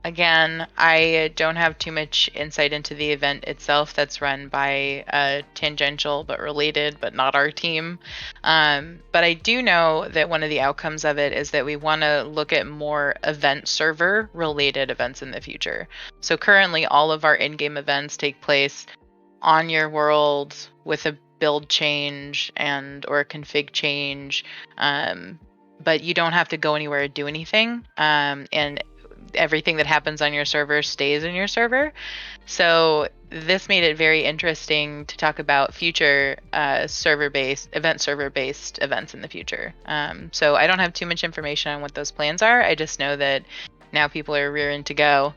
Again, I don't have too much insight into the event itself. That's run by a tangential but related, but not our team. But I do know that one of the outcomes of it is that we want to look at more event server related events in the future. So currently all of our in-game events take place on your world with a build change or a config change. But you don't have to go anywhere to do anything. And everything that happens on your server stays in your server. So this made it very interesting to talk about future event server-based events in the future. So I don't have too much information on what those plans are. I just know that now people are rearing to go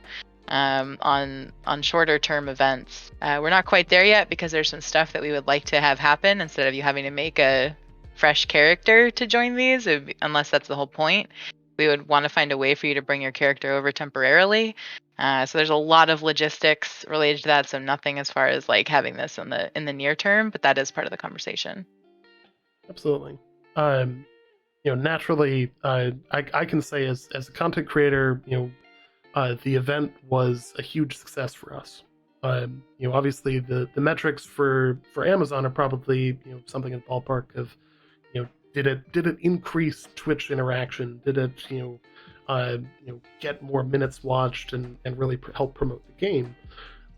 on shorter term events. We're not quite there yet because there's some stuff that we would like to have happen instead of you having to make a fresh character to join these, unless that's the whole point. We would want to find a way for you to bring your character over temporarily. So there's a lot of logistics related to that. So nothing as far as like having this in the near term, but that is part of the conversation. Absolutely. Naturally, I can say as a content creator, the event was a huge success for us. Obviously the metrics for Amazon are probably something in the ballpark of did it increase Twitch interaction? Did it get more minutes watched and really help promote the game?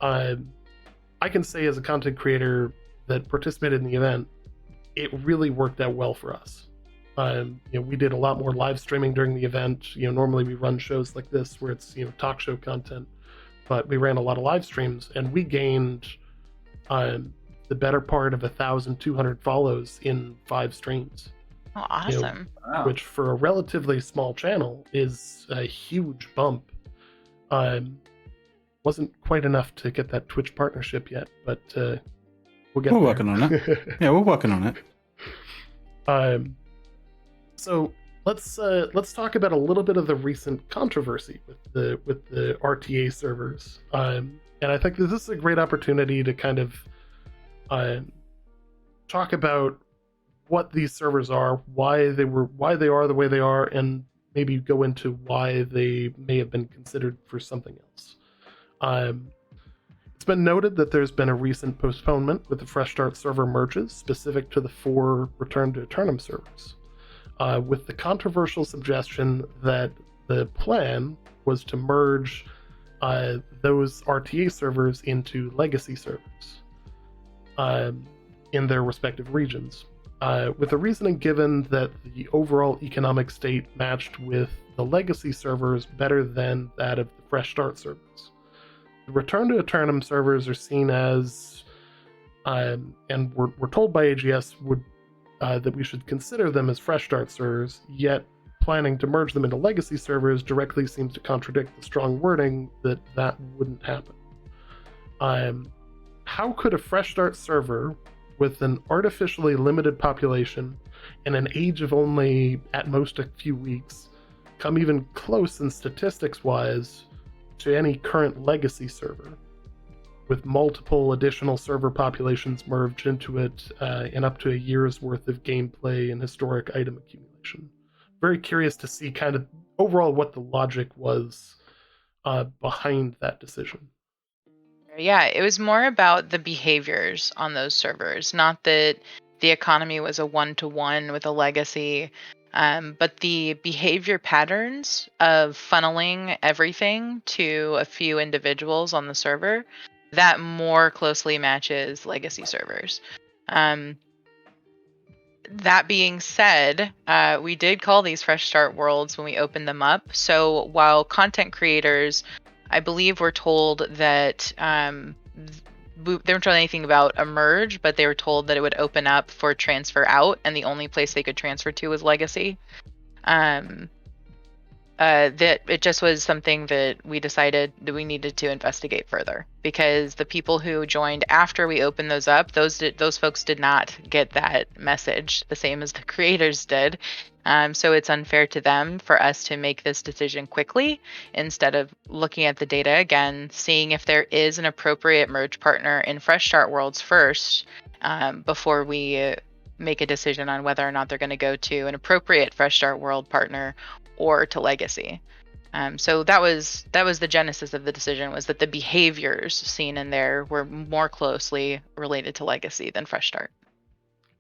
I can say as a content creator that participated in the event, it really worked out well for us. We did a lot more live streaming during the event. Normally we run shows like this where it's talk show content, but we ran a lot of live streams and we gained the better part of 1,200 follows in 5 streams. Oh, awesome! Wow. Which for a relatively small channel is a huge bump. Wasn't quite enough to get that Twitch partnership yet, but we'll get. We're working on it. Yeah, we're working on it. So let's talk about a little bit of the recent controversy with the RTA servers, and I think this is a great opportunity to kind of talk about what these servers are, why they are the way they are, and maybe go into why they may have been considered for something else. It's been noted that there's been a recent postponement with the Fresh Start server merges specific to the 4 Return to Aeternum servers, with the controversial suggestion that the plan was to merge those RTA servers into legacy servers in their respective regions, with the reasoning given that the overall economic state matched with the legacy servers better than that of the Fresh Start servers. The Return to Aeternum servers are seen as, and we're told by AGS that we should consider them as Fresh Start servers, yet planning to merge them into legacy servers directly seems to contradict the strong wording that wouldn't happen. How could a Fresh Start server with an artificially limited population and an age of only at most a few weeks come even close in statistics-wise to any current legacy server, with multiple additional server populations merged into it and up to a year's worth of gameplay and historic item accumulation? Very curious to see kind of overall what the logic was behind that decision. Yeah, it was more about the behaviors on those servers, not that the economy was a one-to-one with a legacy, but the behavior patterns of funneling everything to a few individuals on the server that more closely matches legacy servers. That being said, we did call these Fresh Start worlds when we opened them up. So while content creators, I believe, were told that they weren't told anything about a merge, but they were told that it would open up for transfer out, and the only place they could transfer to was legacy. That it just was something that we decided that we needed to investigate further, because the people who joined after we opened those up, those folks did not get that message the same as the creators did. So it's unfair to them for us to make this decision quickly instead of looking at the data again, seeing if there is an appropriate merge partner in Fresh Start Worlds first, before we make a decision on whether or not they're going to go to an appropriate Fresh Start World partner or to legacy. So that was the genesis of the decision, was that the behaviors seen in there were more closely related to legacy than Fresh Start.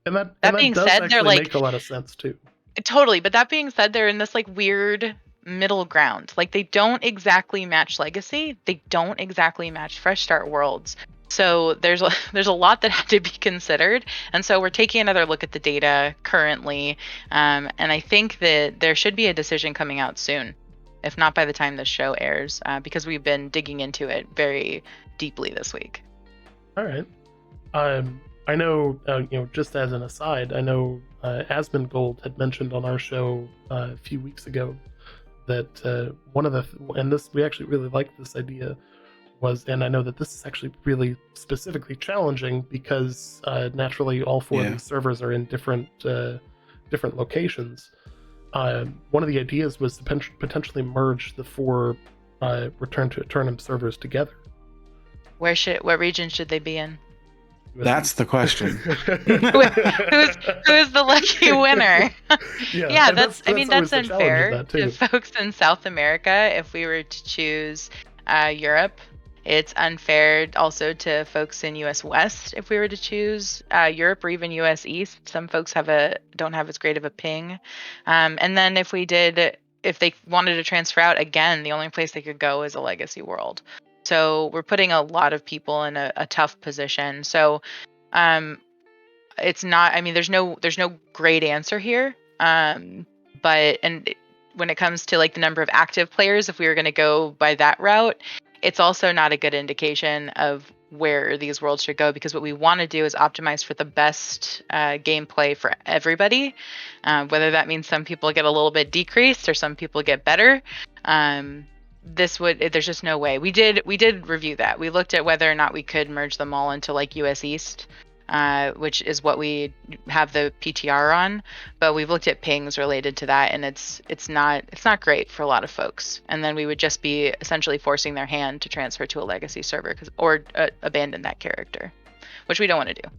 And that being does said, actually they're like, make a lot of sense too. Totally, but that being said, they're in this like weird middle ground. Like, they don't exactly match legacy, they don't exactly match Fresh Start Worlds. So there's a lot that had to be considered, and so we're taking another look at the data currently, and I think that there should be a decision coming out soon, if not by the time this show airs, because we've been digging into it very deeply this week. All right. I know, just as an aside, I know Asmongold had mentioned on our show a few weeks ago that one of we actually really liked this idea, and I know that this is actually really specifically challenging because naturally all 4 of these servers are in different locations. One of the ideas was to potentially merge the 4 Return to Aeternum servers together. What region should they be in? That's the question. Who's the lucky winner? Yeah, that's unfair to folks in South America. If we were to choose Europe, it's unfair also to folks in US West. If we were to choose Europe or even US East, some folks don't have as great of a ping. And then if they wanted to transfer out, again, the only place they could go is a legacy world. So we're putting a lot of people in a tough position. So it's not, I mean, there's no great answer here. But when it comes to like the number of active players, if we were going to go by that route, it's also not a good indication of where these worlds should go, because what we want to do is optimize for the best gameplay for everybody, whether that means some people get a little bit decreased or some people get better. There's just no way. We did review that. We looked at whether or not we could merge them all into like US East, which is what we have the PTR on, but we've looked at pings related to that, and it's not great for a lot of folks. And then we would just be essentially forcing their hand to transfer to a legacy server or abandon that character, which we don't want to do.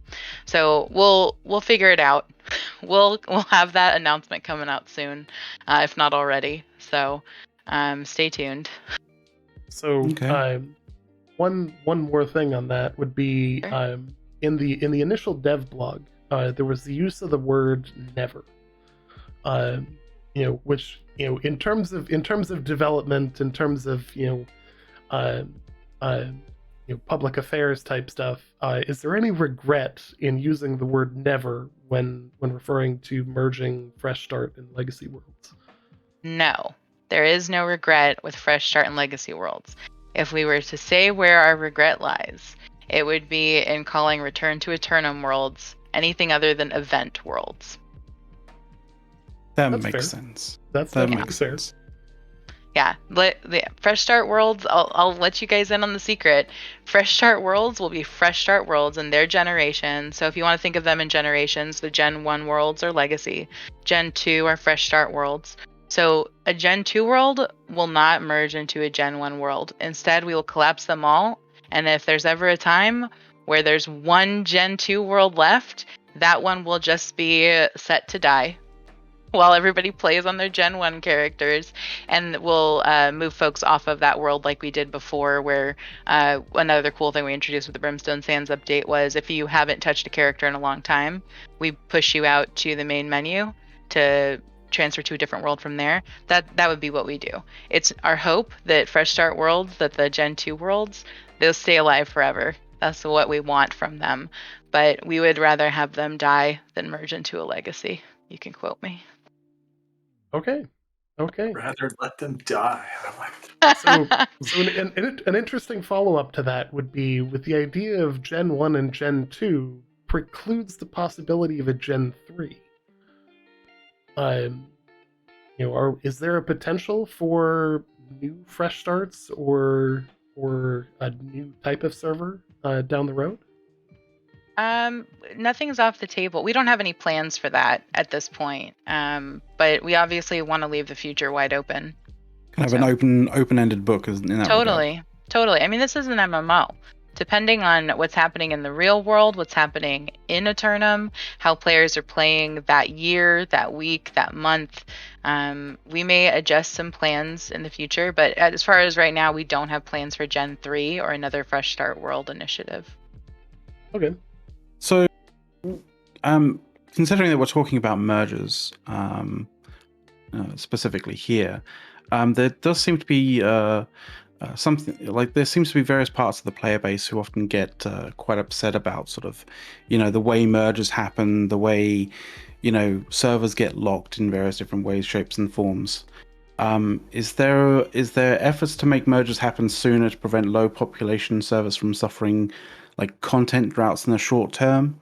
So we'll figure it out. We'll have that announcement coming out soon, if not already. So stay tuned. So one more thing on that would be in the initial dev blog, there was the use of the word never, which in terms of development, in terms of public affairs type stuff, is there any regret in using the word never when referring to merging Fresh Start and Legacy Worlds? No, there is no regret with Fresh Start and Legacy Worlds. If we were to say where our regret lies, it would be in calling Return to Aeternum Worlds anything other than Event Worlds. That That's makes fair. sense. That That makes makes sense. sense. Yeah, the Fresh Start Worlds, I'll let you guys in on the secret. Fresh Start Worlds will be Fresh Start Worlds in their generation. So if you want to think of them in generations, the Gen 1 worlds are Legacy. Gen 2 are Fresh Start Worlds. So a Gen 2 world will not merge into a Gen 1 world. Instead, we will collapse them all. And if there's ever a time where there's one Gen 2 world left, that one will just be set to die while everybody plays on their Gen 1 characters, and we'll move folks off of that world like we did before, where another cool thing we introduced with the Brimstone Sands update was if you haven't touched a character in a long time, we push you out to the main menu to transfer to a different world from there. That would be what we do. It's our hope that Fresh Start worlds, that the Gen 2 worlds, they'll stay alive forever. That's what we want from them. But we would rather have them die than merge into a legacy. You can quote me. Okay. Rather let them die. I like it. So an interesting follow-up to that would be, with the idea of Gen 1 and Gen 2 precludes the possibility of a Gen 3. Is there a potential for new fresh starts or a new type of server down the road? Nothing's off the table. We don't have any plans for that at this point. But we obviously want to leave the future wide open. Kind of an open-ended book in that regard. Totally. I mean, this is an MMO. Depending on what's happening in the real world, what's happening in Aeternum, how players are playing that year, that week, that month, we may adjust some plans in the future. But as far as right now, we don't have plans for Gen 3 or another Fresh Start World initiative. Okay. So, considering that we're talking about mergers, specifically here, there does seem to be something like there seems to be various parts of the player base who often get quite upset about sort of, the way mergers happen, the way, servers get locked in various different ways, shapes, and forms. Is there efforts to make mergers happen sooner to prevent low population servers from suffering like content droughts in the short term?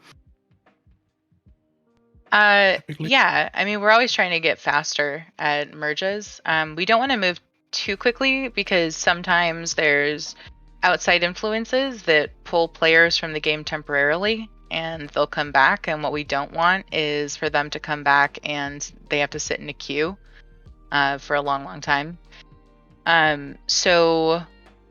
Yeah, I mean, we're always trying to get faster at merges. We don't want to move too quickly because sometimes there's outside influences that pull players from the game temporarily and they'll come back. And what we don't want is for them to come back and they have to sit in a queue for a long time. So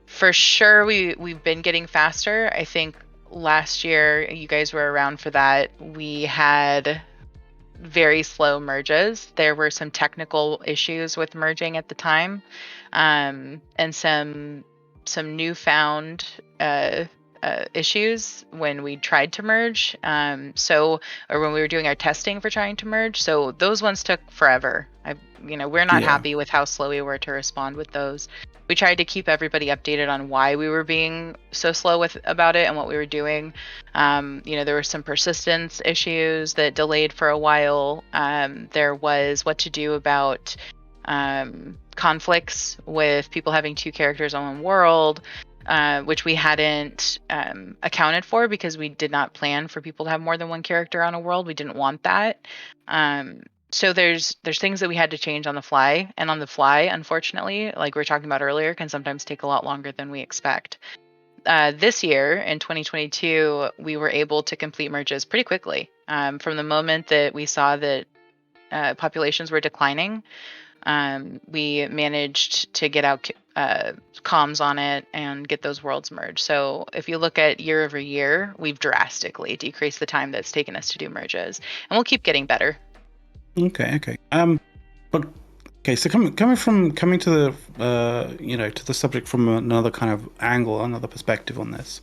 for sure, we've been getting faster. I think last year, you guys were around for that. We had very slow merges. There were some technical issues with merging at the time, and some newfound issues when we tried to merge. Or when we were doing our testing for trying to merge. So those ones took forever. We're not happy with how slow we were to respond with those. We tried to keep everybody updated on why we were being so slow about it and what we were doing. There were some persistence issues that delayed for a while. There was what to do about conflicts with people having two characters on one world, which we hadn't accounted for because we did not plan for people to have more than one character on a world. We didn't want that. So there's things that we had to change on the fly, and on the fly, unfortunately, like we were talking about earlier, can sometimes take a lot longer than we expect. This year in 2022, we were able to complete merges pretty quickly. From the moment that we saw that populations were declining, we managed to get out comms on it and get those worlds merged. So if you look at year over year, we've drastically decreased the time that's taken us to do merges, and we'll keep getting better. Okay. But Okay, so coming to the to the subject from another kind of angle, another perspective on this.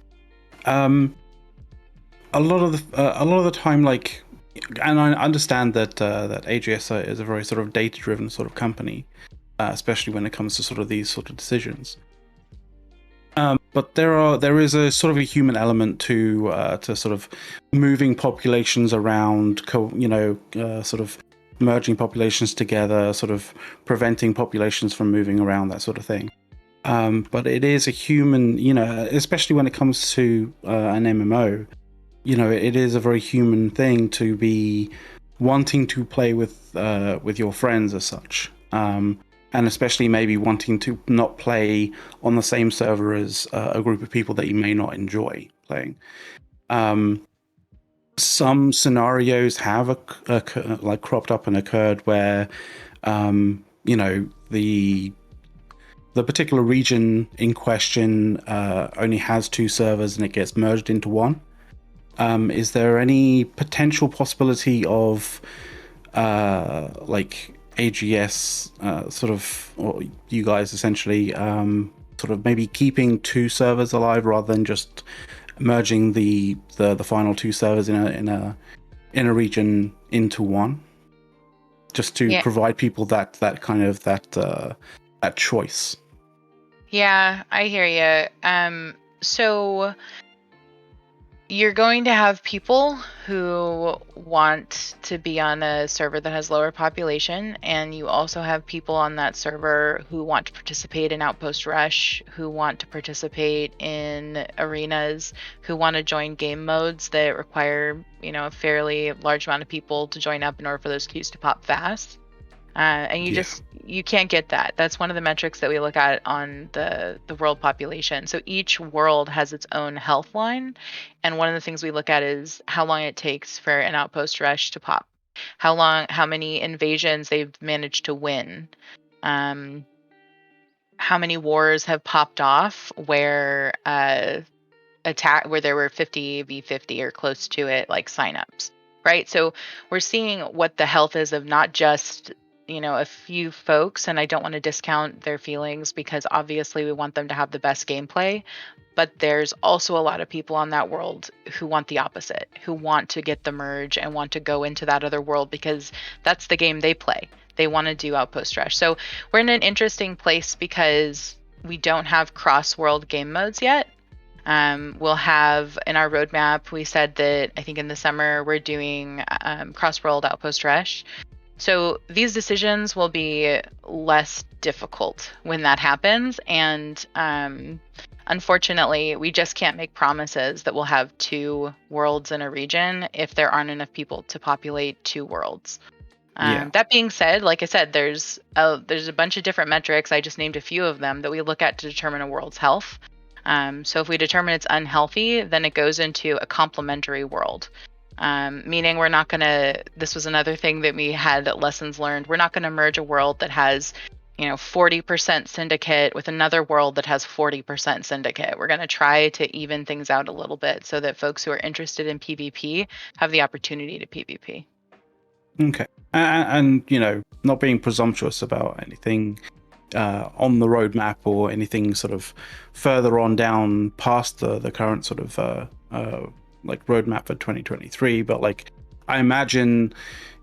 A lot of the time, like, and I understand that that AGS is a very sort of data-driven sort of company, especially when it comes to sort of these sort of decisions. But there is a sort of a human element to sort of moving populations around, sort of merging populations together, sort of preventing populations from moving around, that sort of thing. But it is a human, especially when it comes to an MMO, it is a very human thing to be wanting to play with your friends as such. And especially maybe wanting to not play on the same server as a group of people that you may not enjoy playing. Some scenarios have like cropped up and occurred where, the particular region in question only has 2 servers and it gets merged into one. Is there any potential possibility of like AGS sort of, or you guys essentially sort of maybe keeping 2 servers alive rather than just merging the final 2 servers in a region into one, just to provide people that kind of that choice? Yeah, I hear you. So you're going to have people who want to be on a server that has lower population, and you also have people on that server who want to participate in Outpost Rush, who want to participate in arenas, who want to join game modes that require, a fairly large amount of people to join up in order for those queues to pop fast. And you can't get that. That's one of the metrics that we look at on the world population. So each world has its own health line, and one of the things we look at is how long it takes for an outpost rush to pop, how many invasions they've managed to win, how many wars have popped off where where there were 50v50 or close to it, like signups, right? So we're seeing what the health is of not just a few folks, and I don't want to discount their feelings because obviously we want them to have the best gameplay, but there's also a lot of people on that world who want the opposite, who want to get the merge and want to go into that other world because that's the game they play. They want to do Outpost Rush. So we're in an interesting place because we don't have cross-world game modes yet. We'll have in our roadmap, we said that I think in the summer we're doing cross-world Outpost Rush. So these decisions will be less difficult when that happens. And unfortunately, we just can't make promises that we'll have 2 worlds in a region if there aren't enough people to populate 2 worlds. That being said, like I said, there's a bunch of different metrics. I just named a few of them that we look at to determine a world's health. So if we determine it's unhealthy, then it goes into a complementary world. Meaning we're not going to, this was another thing that we had lessons learned, we're not going to merge a world that has, 40% syndicate with another world that has 40% syndicate. We're going to try to even things out a little bit so that folks who are interested in PvP have the opportunity to PvP. Okay. And not being presumptuous about anything on the roadmap or anything sort of further on down past the current sort of like roadmap for 2023, but like I imagine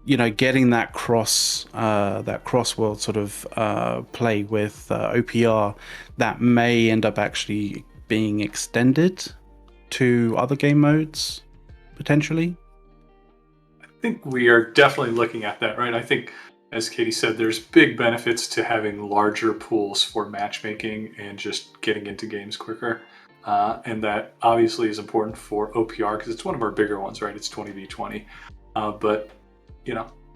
getting that cross world sort of play with OPR that may end up actually being extended to other game modes potentially. I think we are definitely looking at that, right? I think, as Katy said, there's big benefits to having larger pools for matchmaking and just getting into games quicker. And that obviously is important for OPR because it's one of our bigger ones, right? It's 20v20. But,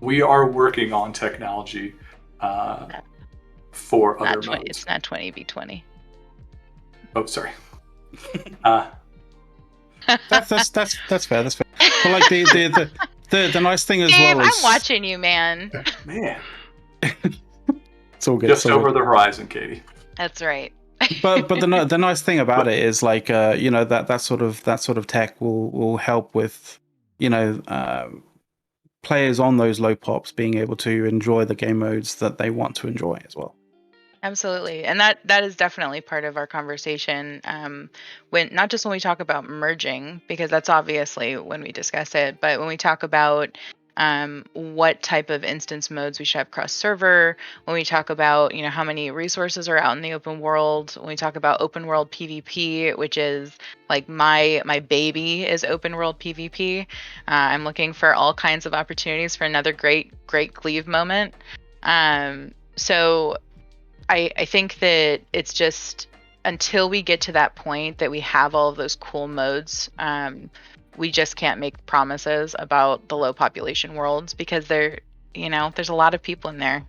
we are working on technology for other modes. It's not 20v20. Oh, sorry. That's fair. That's fair. But like the nice thing as Dave, well is I'm watching you, man. Man. It's all good. Just over the horizon, Katy. That's right. but the nice thing about it is like that sort of tech will help with players on those low pops being able to enjoy the game modes that they want to enjoy as well. Absolutely, and that is definitely part of our conversation. When not just when we talk about merging, because that's obviously when we discuss it, but when we talk about what type of instance modes we should have cross server, when we talk about how many resources are out in the open world, when we talk about open world PvP, which is like my baby is open world PvP. I'm looking for all kinds of opportunities for another great cleave moment. So I think that it's just until we get to that point that we have all of those cool modes, we just can't make promises about the low population worlds because there's a lot of people in there.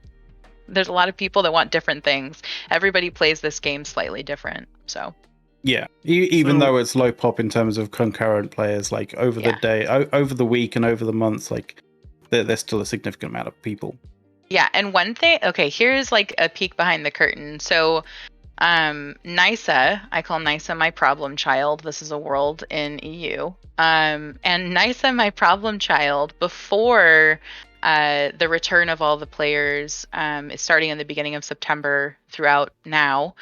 There's a lot of people that want different things. Everybody plays this game slightly different. So yeah, even though it's low pop in terms of concurrent players, like over the day, over the week, and over the months, like there's still a significant amount of people. Yeah, and one thing, okay, here's like a peek behind the curtain. So, Nysa, I call Nysa my problem child. This is a world in EU. And Nysa, my problem child, before the return of all the players, is starting in the beginning of September throughout now.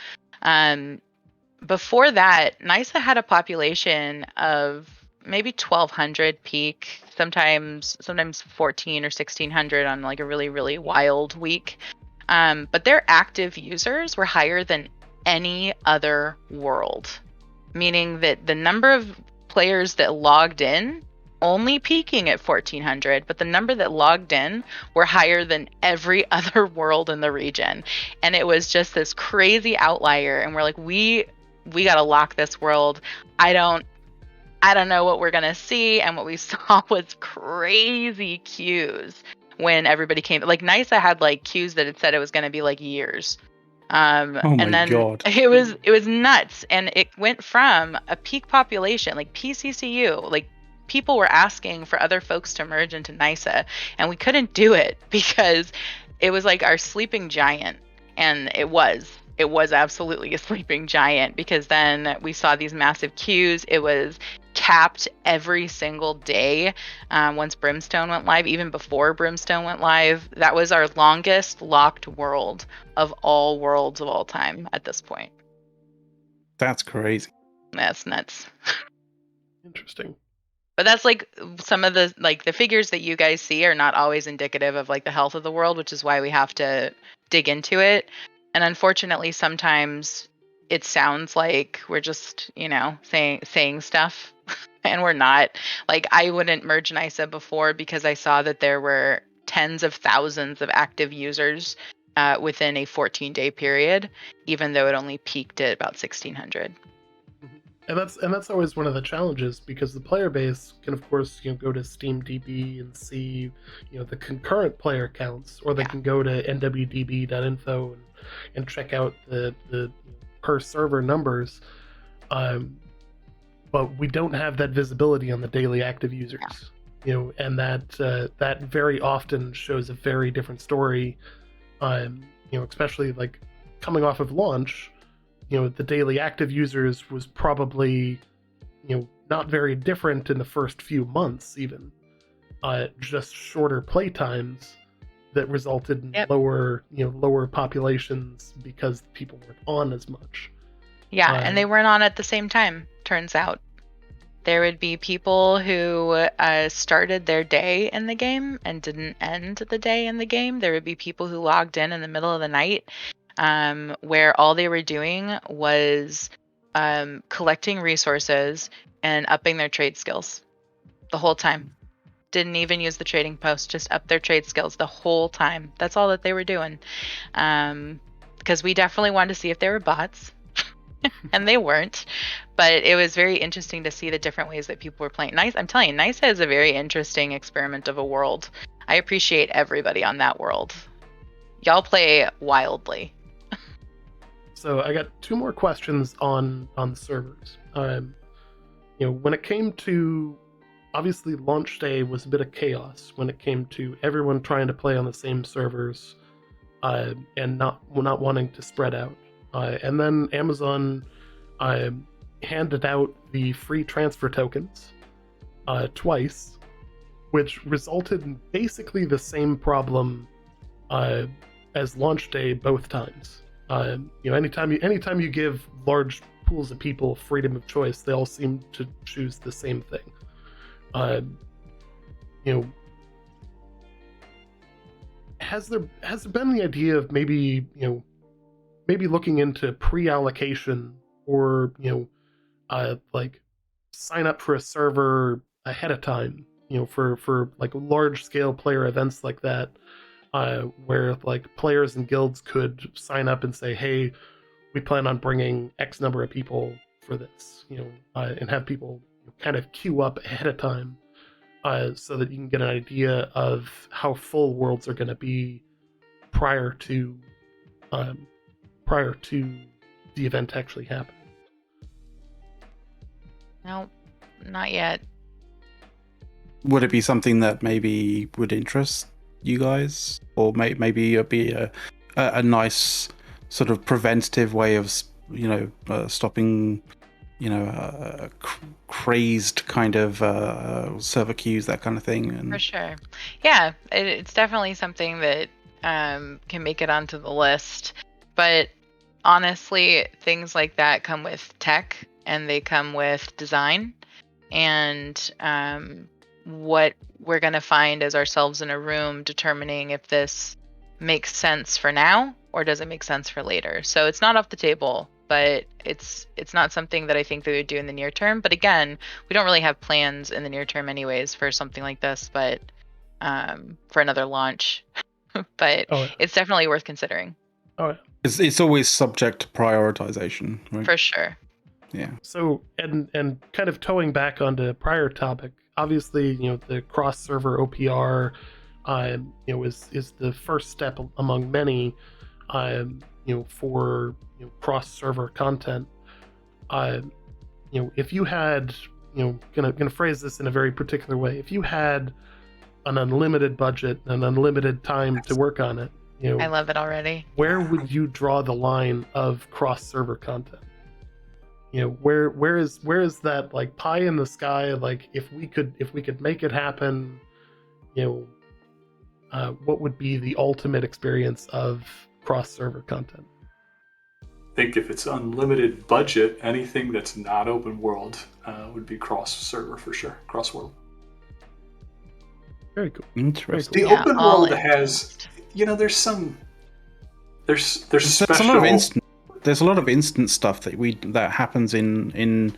Before that, Nysa had a population of maybe 1,200 peak, sometimes 14 or 1,600 on like a really wild week. But their active users were higher than any other world, meaning that the number of players that logged in only peaking at 1,400, but the number that logged in were higher than every other world in the region. And it was just this crazy outlier. And we're like, we got to lock this world. I don't know what we're going to see. And what we saw was crazy queues when everybody came. Like Nysa had like queues that had said it was going to be like years. Oh my and then God. it was nuts. And it went from a peak population, like PCCU, like people were asking for other folks to merge into Nysa, and we couldn't do it because it was like our sleeping giant. And it was absolutely a sleeping giant because then we saw these massive queues. It was capped every single day once Brimstone went live, even before Brimstone went live. That was our longest locked world of all worlds of all time at this point. That's crazy. That's nuts. Interesting. But that's like some of the like the figures that you guys see are not always indicative of like the health of the world, which is why we have to dig into it. And unfortunately, sometimes it sounds like we're just, saying stuff and we're not. Like I wouldn't merge Nysa before because I saw that there were tens of thousands of active users within a 14-day period, even though it only peaked at about 1,600. And that's always one of the challenges because the player base can, of course, go to SteamDB and see, the concurrent player counts, or they can go to nwdb.info and check out the per server numbers. But we don't have that visibility on the daily active users, and that very often shows a very different story. Especially like coming off of launch. The daily active users was probably, not very different in the first few months, even. Just shorter play times that resulted in lower populations because people weren't on as much. Yeah, and they weren't on at the same time, turns out. There would be people who started their day in the game and didn't end the day in the game. There would be people who logged in the middle of the night where all they were doing was collecting resources and upping their trade skills the whole time. Didn't even use the trading post, just up their trade skills the whole time. That's all that they were doing. Because we definitely wanted to see if they were bots. And they weren't. But it was very interesting to see the different ways that people were playing. I'm telling you, Nysa is a very interesting experiment of a world. I appreciate everybody on that world. Y'all play wildly. So I got two more questions on the servers. When it came to, obviously launch day was a bit of chaos when it came to everyone trying to play on the same servers and not wanting to spread out. And then Amazon handed out the free transfer tokens twice, which resulted in basically the same problem as launch day both times. Anytime you give large pools of people freedom of choice, they all seem to choose the same thing. Has there been the idea of maybe looking into pre-allocation, or like sign up for a server ahead of time, for like large scale player events like that, where like players and guilds could sign up and say, hey, we plan on bringing X number of people for this, and have people kind of queue up ahead of time, so that you can get an idea of how full worlds are going to be prior to the event actually happening. No, not yet. Would it be something that maybe would interest you guys, or maybe it'd be a nice sort of preventative way of stopping crazed kind of server queues, that kind of thing? And For sure. Yeah, it's definitely something that can make it onto the list. But honestly, things like that come with tech, and they come with design. And what we're going to find is ourselves in a room determining if this makes sense for now or does it make sense for later. So it's not off the table, but it's not something that I think they would do in the near term. But again, we don't really have plans in the near term anyways for something like this, but for another launch. But it's definitely worth considering. Oh, yeah. It's always subject to prioritization, right? For sure. Yeah. So, and kind of towing back onto a prior topic, obviously, the cross-server OPR, is the first step among many, for cross-server content. If you had, gonna phrase this in a very particular way, if you had an unlimited budget and unlimited time to work on it, I love it already. Where would you draw the line of cross-server content? Where is that like pie in the sky? Like if we could make it happen, what would be the ultimate experience of cross-server content? I think if it's unlimited budget, anything that's not open world would be cross-server for sure, cross-world. Very cool. Interesting. The open world has, there's a special. There's a lot of instant stuff that happens in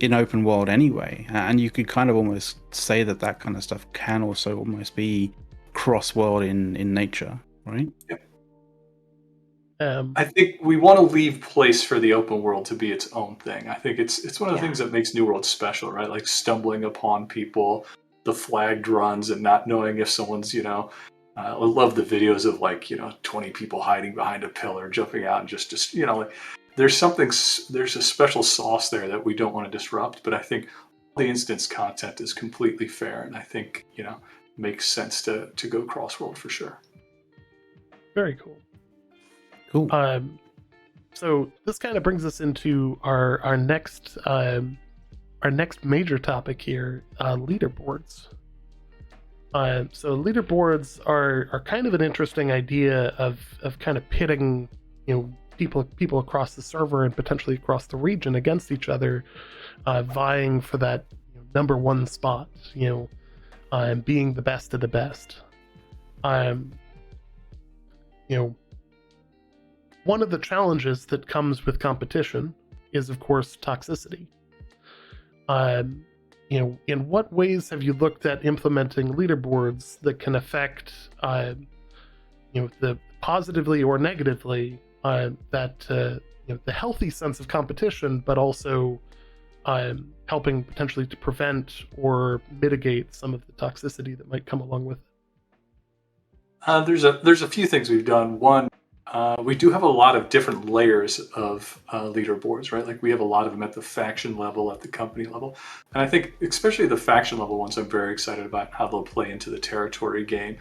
open world anyway, and you could kind of almost say that kind of stuff can also almost be cross world in nature, right? Yep. I think we want to leave place for the open world to be its own thing. I think it's one of the things that makes New World special, right? Like stumbling upon people, the flagged runs, and not knowing if someone's, I love the videos of 20 people hiding behind a pillar, jumping out, and just there's a special sauce there that we don't want to disrupt. But I think the instance content is completely fair, and I think makes sense to go cross world for sure. Very cool. Cool. So this kind of brings us into our next major topic here, leaderboards. So leaderboards are kind of an interesting idea of kind of pitting people across the server and potentially across the region against each other, vying for that number one spot, and being the best of the best. One of the challenges that comes with competition is, of course, toxicity. In what ways have you looked at implementing leaderboards that can affect, the positively or negatively, the healthy sense of competition, but also helping potentially to prevent or mitigate some of the toxicity that might come along with it? There's a few things we've done. One, we do have a lot of different layers of leaderboards, right? Like we have a lot of them at the faction level, at the company level. And I think especially the faction level ones, I'm very excited about how they'll play into the territory game,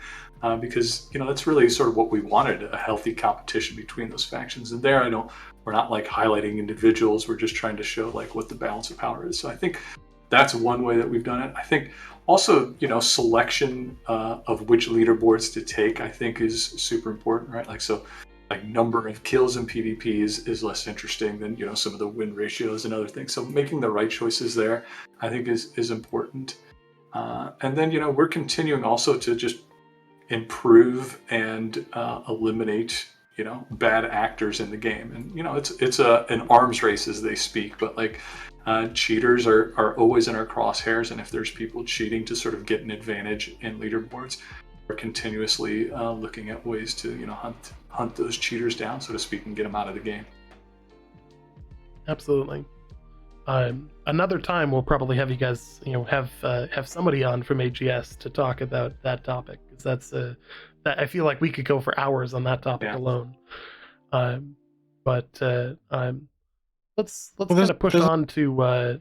because, that's really sort of what we wanted, a healthy competition between those factions. And there, we're not like highlighting individuals. We're just trying to show like what the balance of power is. So I think that's one way that we've done it. I think Also, selection of which leaderboards to take, I think, is super important, right? Like number of kills in PvP is less interesting than some of the win ratios and other things. So making the right choices there, I think, is important. And then we're continuing also to just improve and eliminate bad actors in the game. And it's an arms race as they speak, but like cheaters are always in our crosshairs, and if there's people cheating to sort of get an advantage in leaderboards, we're continuously looking at ways to hunt those cheaters down, so to speak, and get them out of the game. Absolutely. Another time we'll probably have you guys have somebody on from AGS to talk about that topic, because that I feel like we could go for hours on that topic alone. But let's kind of push on to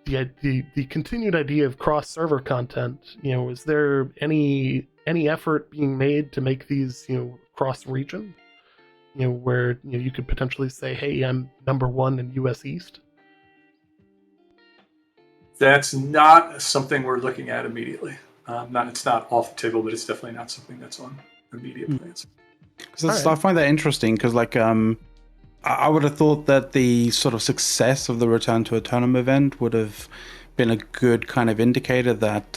the continued idea of cross server content. Is there any effort being made to make these cross region? Where you could potentially say, hey, I'm number one in US East? That's not something we're looking at immediately. It's not off the table, but it's definitely not something that's on immediate plans. Because I find that interesting, because I would have thought that the sort of success of the Return to Aeternum event would have been a good kind of indicator that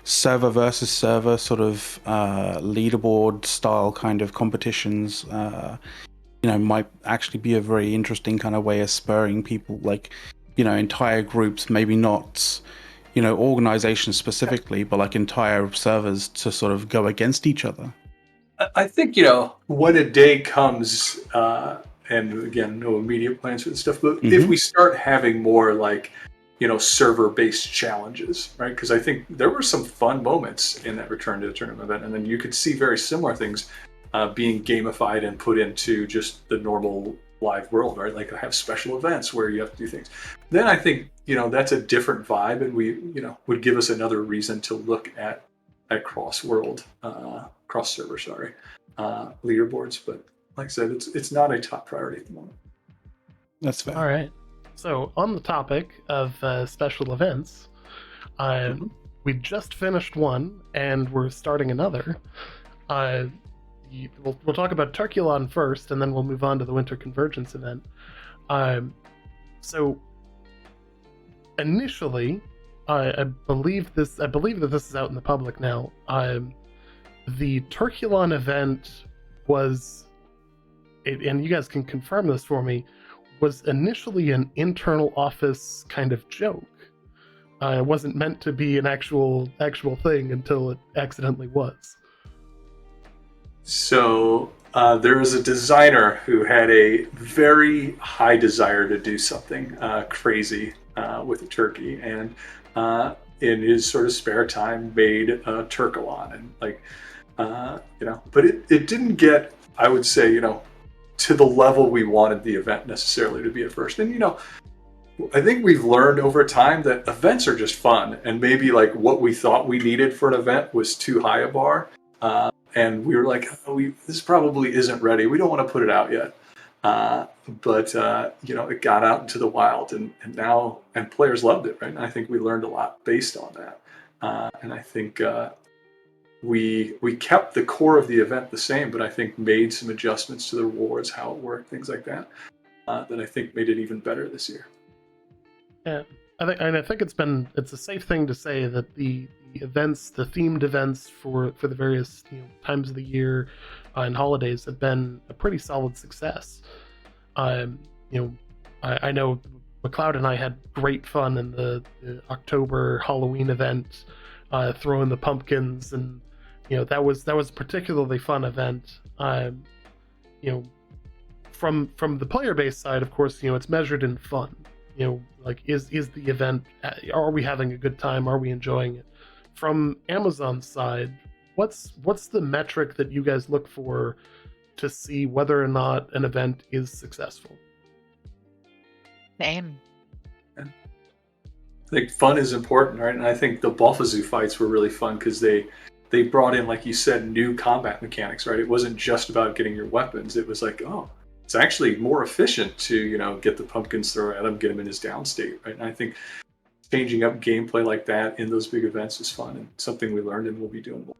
server versus server sort of leaderboard style kind of competitions might actually be a very interesting kind of way of spurring people, like entire groups, maybe not organizations specifically, but like entire servers to sort of go against each other. I think when a day comes, and again, no immediate plans for this stuff, but if we start having more like server-based challenges, right? Because I think there were some fun moments in that Return to Aeternum event, and then you could see very similar things being gamified and put into just the normal live world, right? Like I have special events where you have to do things. Then I think that's a different vibe, and we would give us another reason to look at cross server leaderboards. But like I said, it's not a top priority at the moment. That's fair. All right. So on the topic of special events, we just finished one and we're starting another. We'll talk about Turkulon first, and then we'll move on to the Winter Convergence event. So initially, I believe that this is out in the public now. The Turkulon event was, and you guys can confirm this for me, was initially an internal office kind of joke. It wasn't meant to be an actual thing until it accidentally was. So there was a designer who had a very high desire to do something crazy with a turkey, and in his sort of spare time made a Turkulon, and but it didn't get, I would say, to the level we wanted the event necessarily to be at first. And I think we've learned over time that events are just fun, and maybe like what we thought we needed for an event was too high a bar, and we were like, this probably isn't ready, we don't want to put it out yet. But it got out into the wild, and now players loved it, right? And I think we learned a lot based on that, and I think we kept the core of the event the same, but I think made some adjustments to the rewards, how it worked, things like that, that I think made it even better this year. Yeah, I think it's a safe thing to say that the events, the themed events for the various times of the year and holidays have been a pretty solid success. I know McLeod and I had great fun in the October Halloween event, throwing the pumpkins, and that was a particularly fun event. From the player base side, of course, it's measured in fun. Like is the event, are we having a good time? Are we enjoying it? From Amazon's side, what's the metric that you guys look for to see whether or not an event is successful? Name. I think fun is important, right? And I think the Balfazoo fights were really fun because they brought in, like you said, new combat mechanics, right? It wasn't just about getting your weapons. It was like, it's actually more efficient to get the pumpkins, throw at him, get him in his down state, right? And I think changing up gameplay like that in those big events is fun and something we learned and we'll be doing more.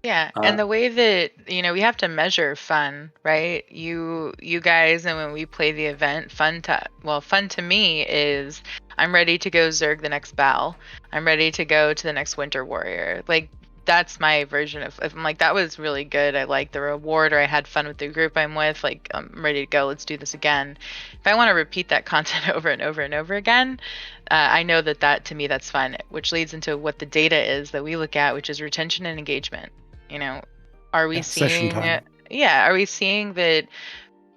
Yeah, and the way that, we have to measure fun, right? You guys, and when we play the event, fun to me is I'm ready to go Zerg the next Bal. I'm ready to go to the next Winter Warrior. Like, that's my version of, I'm like, that was really good. I like the reward, or I had fun with the group I'm with. Like, I'm ready to go. Let's do this again. If I want to repeat that content over and over and over again, I know that to me, that's fun, which leads into what the data is that we look at, which is retention and engagement. Are we Session seeing time. are we seeing that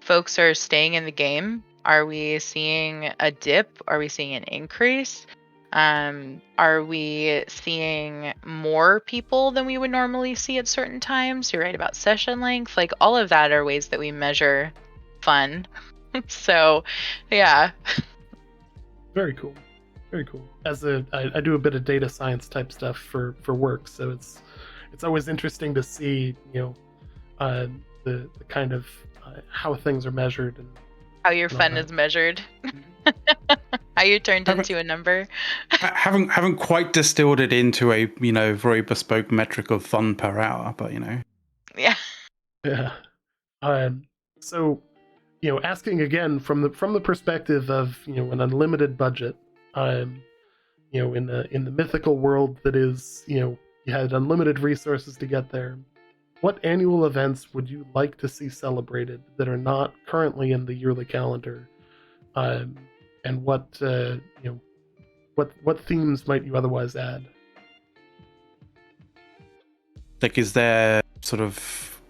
folks are staying in the game? Are we seeing a dip? Are we seeing an increase? Are we seeing more people than we would normally see at certain times? You're right about session length. Like, all of that are ways that we measure fun. So, yeah. Very cool. Very cool. I do a bit of data science type stuff for work, so it's always interesting to see, the kind of how things are measured and How your all fun that. is measured. How you're turned into a number. Haven't quite distilled it into a very bespoke metric of fun per hour, but Yeah. Yeah. So, asking again from the perspective of an unlimited budget, in the mythical world that is, you had unlimited resources to get there. What annual events would you like to see celebrated that are not currently in the yearly calendar? And what themes might you otherwise add? like, is there sort of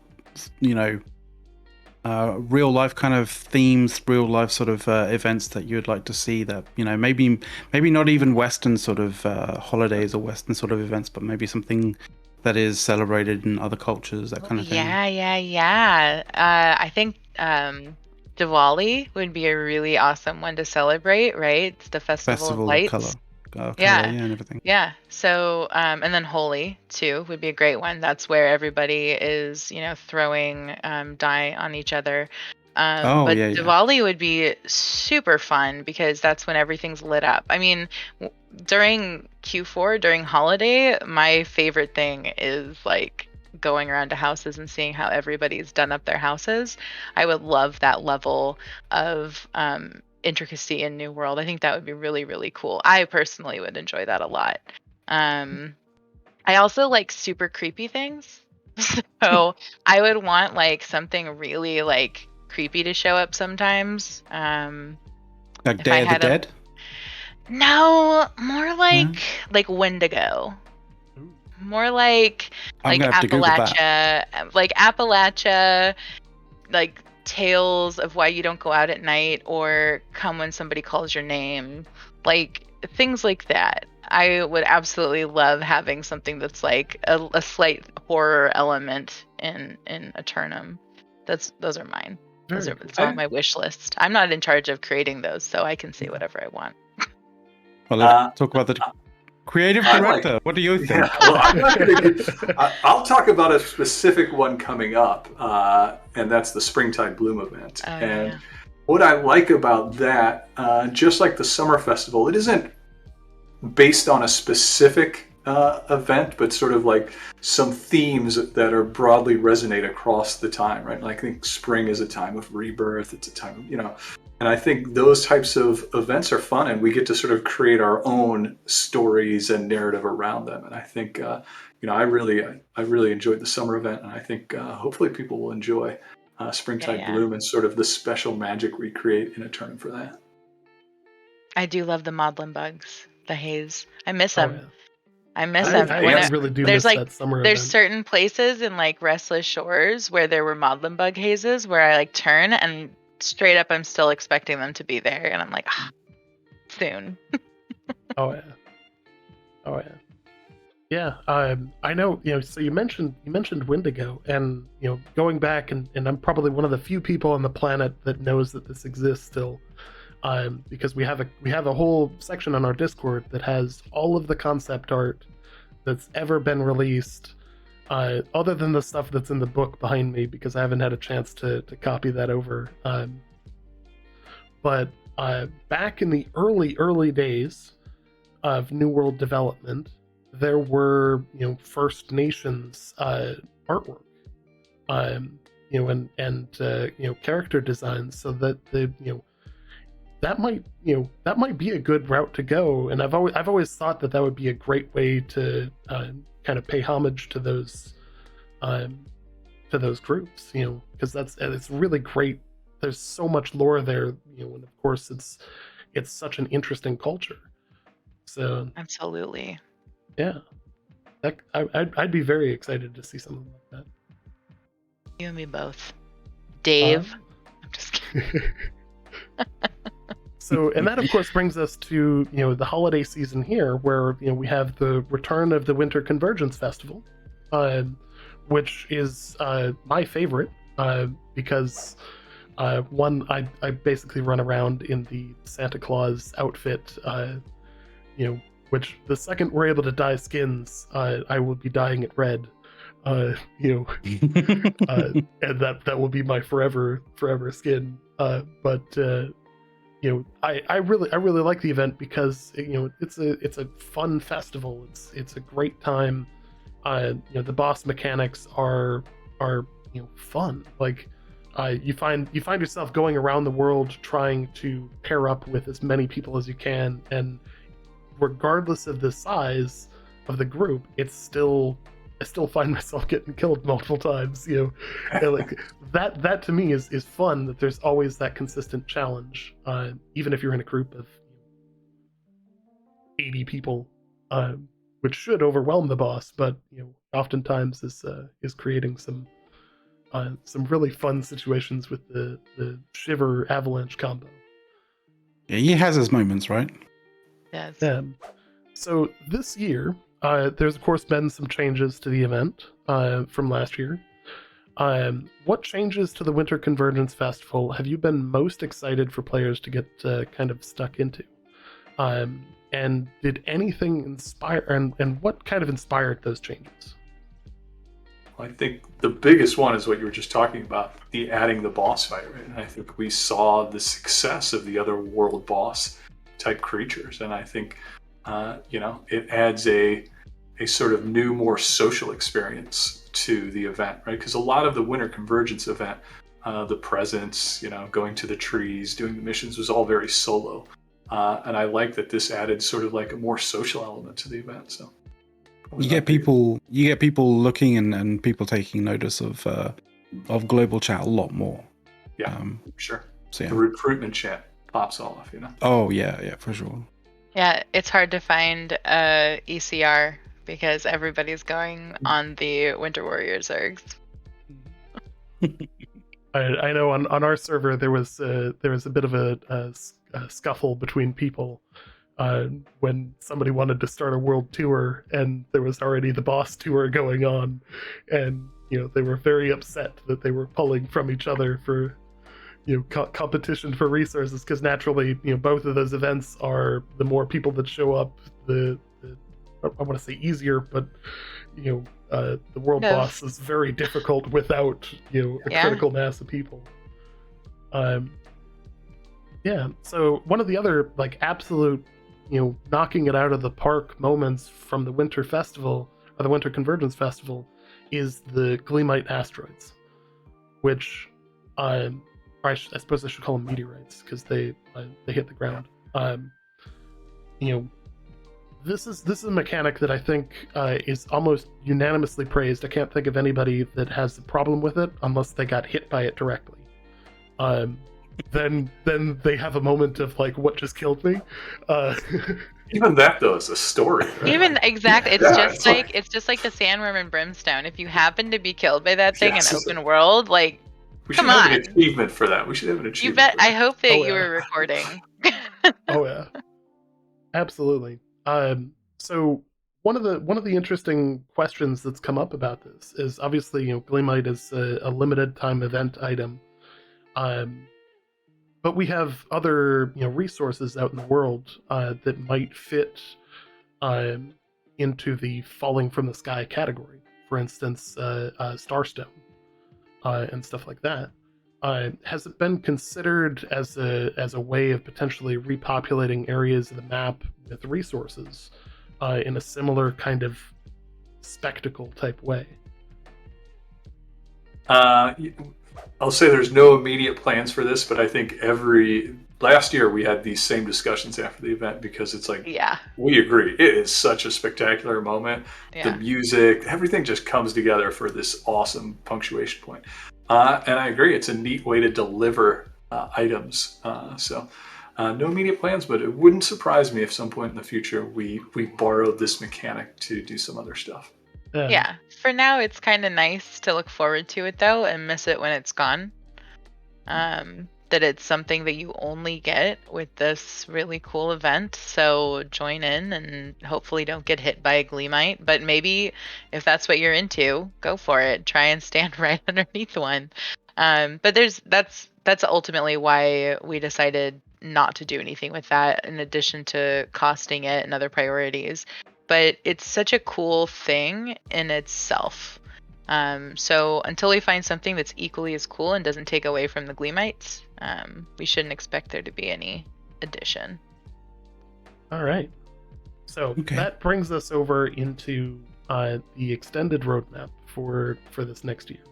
real life kind of themes, real life sort of events that you'd like to see that maybe not even Western sort of holidays or Western sort of events, but maybe something that is celebrated in other cultures, that kind of thing. Yeah. I think Diwali would be a really awesome one to celebrate, right? It's the Festival of Lights. Color, Yeah. and everything. Yeah. So, and then Holi too would be a great one. That's where everybody is, throwing dye on each other. But yeah. Diwali would be super fun because that's when everything's lit up. I mean, during Q4, during holiday, my favorite thing is like going around to houses and seeing how everybody's done up their houses. I would love that level of intricacy in New World. I think that would be really, really cool. I personally would enjoy that a lot. I also like super creepy things. So I would want like something really like creepy to show up sometimes. Like Day of the Dead? No, more like Wendigo. More like Appalachia, like tales of why you don't go out at night or come when somebody calls your name, like things like that. I would absolutely love having something that's like a slight horror element in Aeternum. Those are mine. It's on my wish list. I'm not in charge of creating those, so I can say whatever I want. Well, let's talk about the creative director. What do you think? Yeah, well, I'm not going to I'll talk about a specific one coming up, and that's the Springtide Bloom event. What I like about that, just like the Summer Festival, it isn't based on a specific event, but sort of like some themes that are broadly resonate across the time, right? Like, I think spring is a time of rebirth. It's a time of, and I think those types of events are fun, and we get to sort of create our own stories and narrative around them. And I think, I really enjoyed the summer event, and I think hopefully people will enjoy Springtide Bloom and sort of the special magic we create in Aeternum for that. I do love the maudlin bugs, the haze. I miss them. Yeah. I miss them. I really do miss that summer There's event. certain places in like Restless Shores where there were maudlin bug hazes where I like turn and straight up I'm still expecting them to be there, and I'm like, soon. Oh yeah. I know. So you mentioned Wendigo, and going back, and I'm probably one of the few people on the planet that knows that this exists still, because we have a whole section on our Discord that has all of the concept art that's ever been released, other than the stuff that's in the book behind me, because I haven't had a chance to copy that over. But back in the early days, of New World development, there were First Nations artwork, and character designs, so that that might be a good route to go. And I've always thought that would be a great way to kind of pay homage to those groups, because it's really great. There's so much lore there, and of course it's such an interesting culture. So Absolutely. yeah, I'd be very excited to see something like that. You and me both. Dave. I'm just kidding. So, and that of course brings us to the holiday season here, where we have the return of the Winter Convergence Festival, which is my favorite because one, I basically run around in the Santa Claus outfit, which the second we're able to dye skins, I will be dyeing it red, and that will be my forever skin. But I really like the event because it's a fun festival. It's a great time. The boss mechanics are fun. Like you find yourself going around the world trying to pair up with as many people as you can, and regardless of the size of the group, I still find myself getting killed multiple times. And like that to me is fun. That there's always that consistent challenge, even if you're in a group of 80 people, which should overwhelm the boss, but oftentimes is creating some really fun situations with the Shiver Avalanche combo. Yeah, he has his moments, right? Yes. So this year, there's of course been some changes to the event from last year. What changes to the Winter Convergence Festival have you been most excited for players to get kind of stuck into? And did anything inspire, and what kind of inspired those changes? I think the biggest one is what you were just talking about, the adding the boss fight, right? And I think we saw the success of the other world boss type creatures, and I think it adds a sort of new, more social experience to the event, right? Because a lot of the Winter Convergence event, the presents, going to the trees, doing the missions, was all very solo, and I like that this added sort of like a more social element to the event. So you get people looking and people taking notice of global chat a lot more. Yeah, sure. So yeah. The recruitment chat pops off, Oh yeah, for sure. Yeah, it's hard to find ECR because everybody's going on the Winter Warriors Zergs. I know on our server there was a bit of a scuffle between people when somebody wanted to start a world tour, and there was already the boss tour going on, and they were very upset that they were pulling from each other for competition for resources, because naturally both of those events are, the more people that show up, the I want to say easier, but the world boss is very difficult without a critical mass of people. So one of the other absolute knocking it out of the park moments from the Winter Festival, or the Winter Convergence Festival, is the Gleamite asteroids, which I suppose I should call them meteorites because they hit the ground. This is a mechanic that I think is almost unanimously praised. I can't think of anybody that has a problem with it unless they got hit by it directly. Then they have a moment of what just killed me. Even that though is a story. Right? Exactly. It's just like the sandworm in Brimstone. If you happen to be killed by that thing in open world, we should have an achievement for that. We should have an achievement. You bet. I hope that you were recording. Oh yeah, absolutely. So one of the interesting questions that's come up about this is obviously Gleamite is a limited time event item, but we have other resources out in the world that might fit into the falling from the sky category. For instance, Starstone and stuff like that. has it been considered as a way of potentially repopulating areas of the map with resources in a similar kind of spectacle type way? I'll say there's no immediate plans for this, but I think last year we had these same discussions after the event, because it's like, Yeah. we agree, it is such a spectacular moment. Yeah. The music, everything just comes together for this awesome punctuation point. And I agree, it's a neat way to deliver items. So no immediate plans, but it wouldn't surprise me if some point in the future we borrowed this mechanic to do some other stuff. Yeah. For now, it's kind of nice to look forward to it, though, and miss it when it's gone. That it's something that you only get with this really cool event. So join in and hopefully don't get hit by a Gleamite. But maybe if that's what you're into, go for it. Try and stand right underneath one. But that's ultimately why we decided not to do anything with that, in addition to costing it and other priorities. But it's such a cool thing in itself. So until we find something that's equally as cool and doesn't take away from the Gleamites, we shouldn't expect there to be any addition. All right. So that brings us over into the extended roadmap for this next year.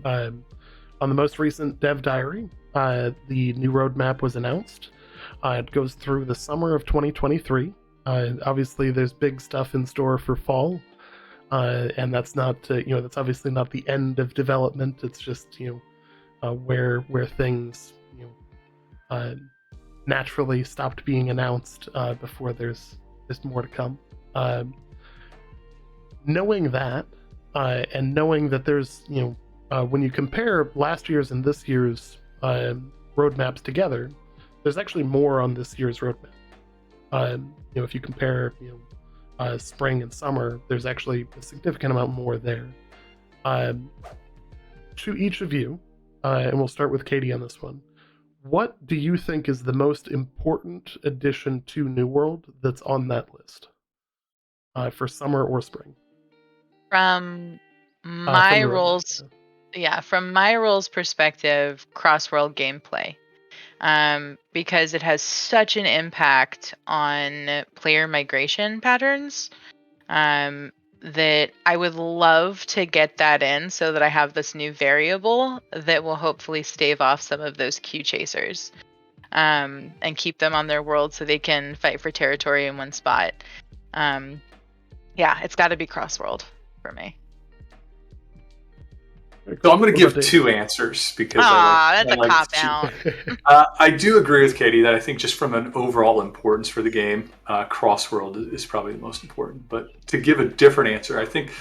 On the most recent Dev Diary, the new roadmap was announced. It goes through the summer of 2023. Obviously, there's big stuff in store for fall. And that's not, that's obviously not the end of development. It's just, where things, naturally stopped being announced before there's more to come. Knowing that, and knowing that there's, when you compare last year's and this year's roadmaps together, there's actually more on this year's roadmap. If you compare, spring and summer, there's actually a significant amount more there. To each of you, and we'll start with Katy on this one, what do you think is the most important addition to New World that's on that list for summer or spring? From my roles, from my roles perspective, cross-world gameplay. Because it has such an impact on player migration patterns, that I would love to get that in, so that I have this new variable that will hopefully stave off some of those queue chasers, and keep them on their world so they can fight for territory in one spot. It's got to be cross-world for me. So I'm going to give two answers, because that's a cop-out. I do agree with Katy that I think just from an overall importance for the game, cross-world is probably the most important. But to give a different answer, I think,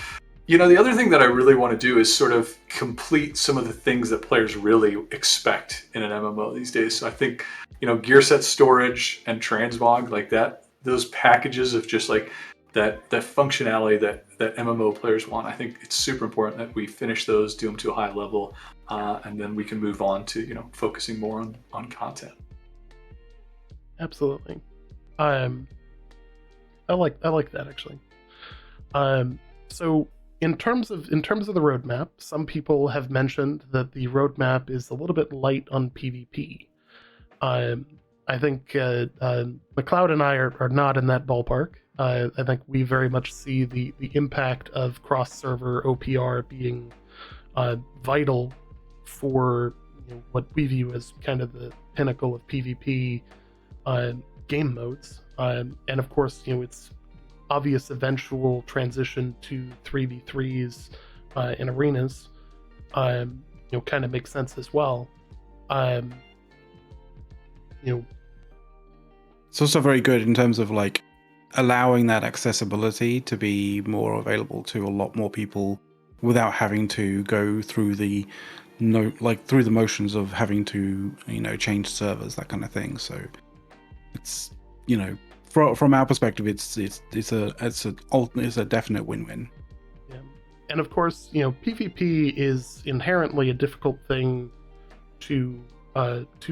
the other thing that I really want to do is sort of complete some of the things that players really expect in an MMO these days. So I think, gear set storage and transmog, like that, those packages of just like that functionality that MMO players want. I think it's super important that we finish those, do them to a high level, and then we can move on to focusing more on content. Absolutely. I like that actually. So in terms of the roadmap, some people have mentioned that the roadmap is a little bit light on PvP. I think McLeod and I are not in that ballpark. I think we very much see the impact of cross-server OPR being vital for what we view as kind of the pinnacle of PvP game modes. And of course, its obvious eventual transition to 3v3s in arenas kind of makes sense as well. It's also very good in terms of like allowing that accessibility to be more available to a lot more people without having to go through the motions of having to change servers, that kind of thing. So it's from our perspective, it's a definite win-win. Yeah. And of course, PvP is inherently a difficult thing to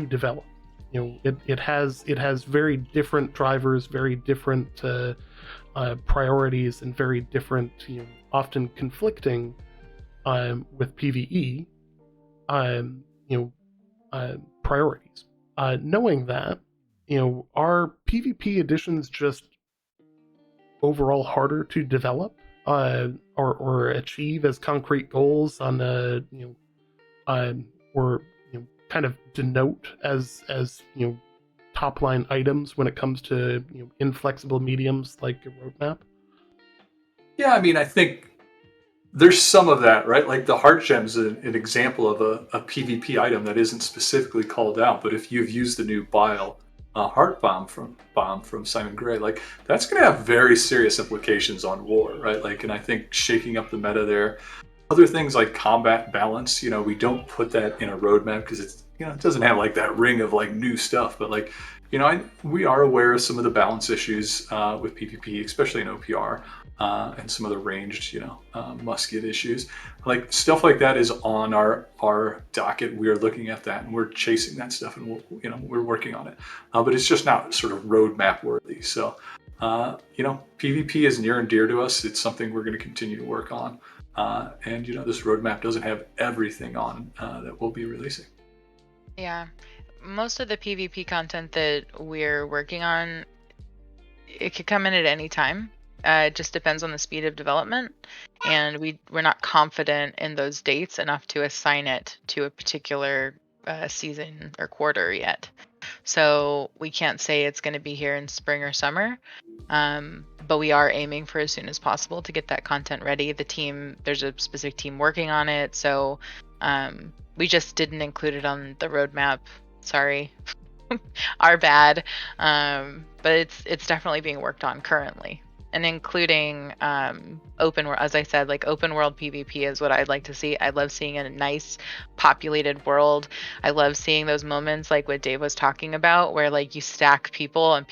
develop. It has very different drivers, very different priorities, and very different, often conflicting with PvE. priorities. Knowing that, are PvP editions just overall harder to develop or achieve as concrete goals on a or kind of denote as top line items when it comes to inflexible mediums like a roadmap? Yeah, I mean, I think there's some of that, right? Like the heart gem's an example of a PvP item that isn't specifically called out, but if you've used the new Bile heart bomb from Simon Gray, like that's going to have very serious implications on war, right? Like, and I think shaking up the meta there. Other things like combat balance, we don't put that in a roadmap because it's it doesn't have like that ring of like new stuff, but like we are aware of some of the balance issues with PvP, especially in OPR. And some of the ranged, musket issues, like stuff like that is on our docket. We are looking at that and we're chasing that stuff, and we're working on it. But it's just not sort of roadmap worthy. So, PvP is near and dear to us. It's something we're going to continue to work on. And this roadmap doesn't have everything on that we'll be releasing. Yeah, most of the PvP content that we're working on, it could come in at any time. It just depends on the speed of development, and we're not confident in those dates enough to assign it to a particular season or quarter yet. So we can't say it's going to be here in spring or summer, but we are aiming for as soon as possible to get that content ready. There's a specific team working on it, so we just didn't include it on the roadmap. Sorry. Our bad. But it's definitely being worked on currently. And including open world, as I said, like open world PvP is what I'd like to see. I love seeing a nice populated world. I love seeing those moments like what Dave was talking about, where like you stack people, and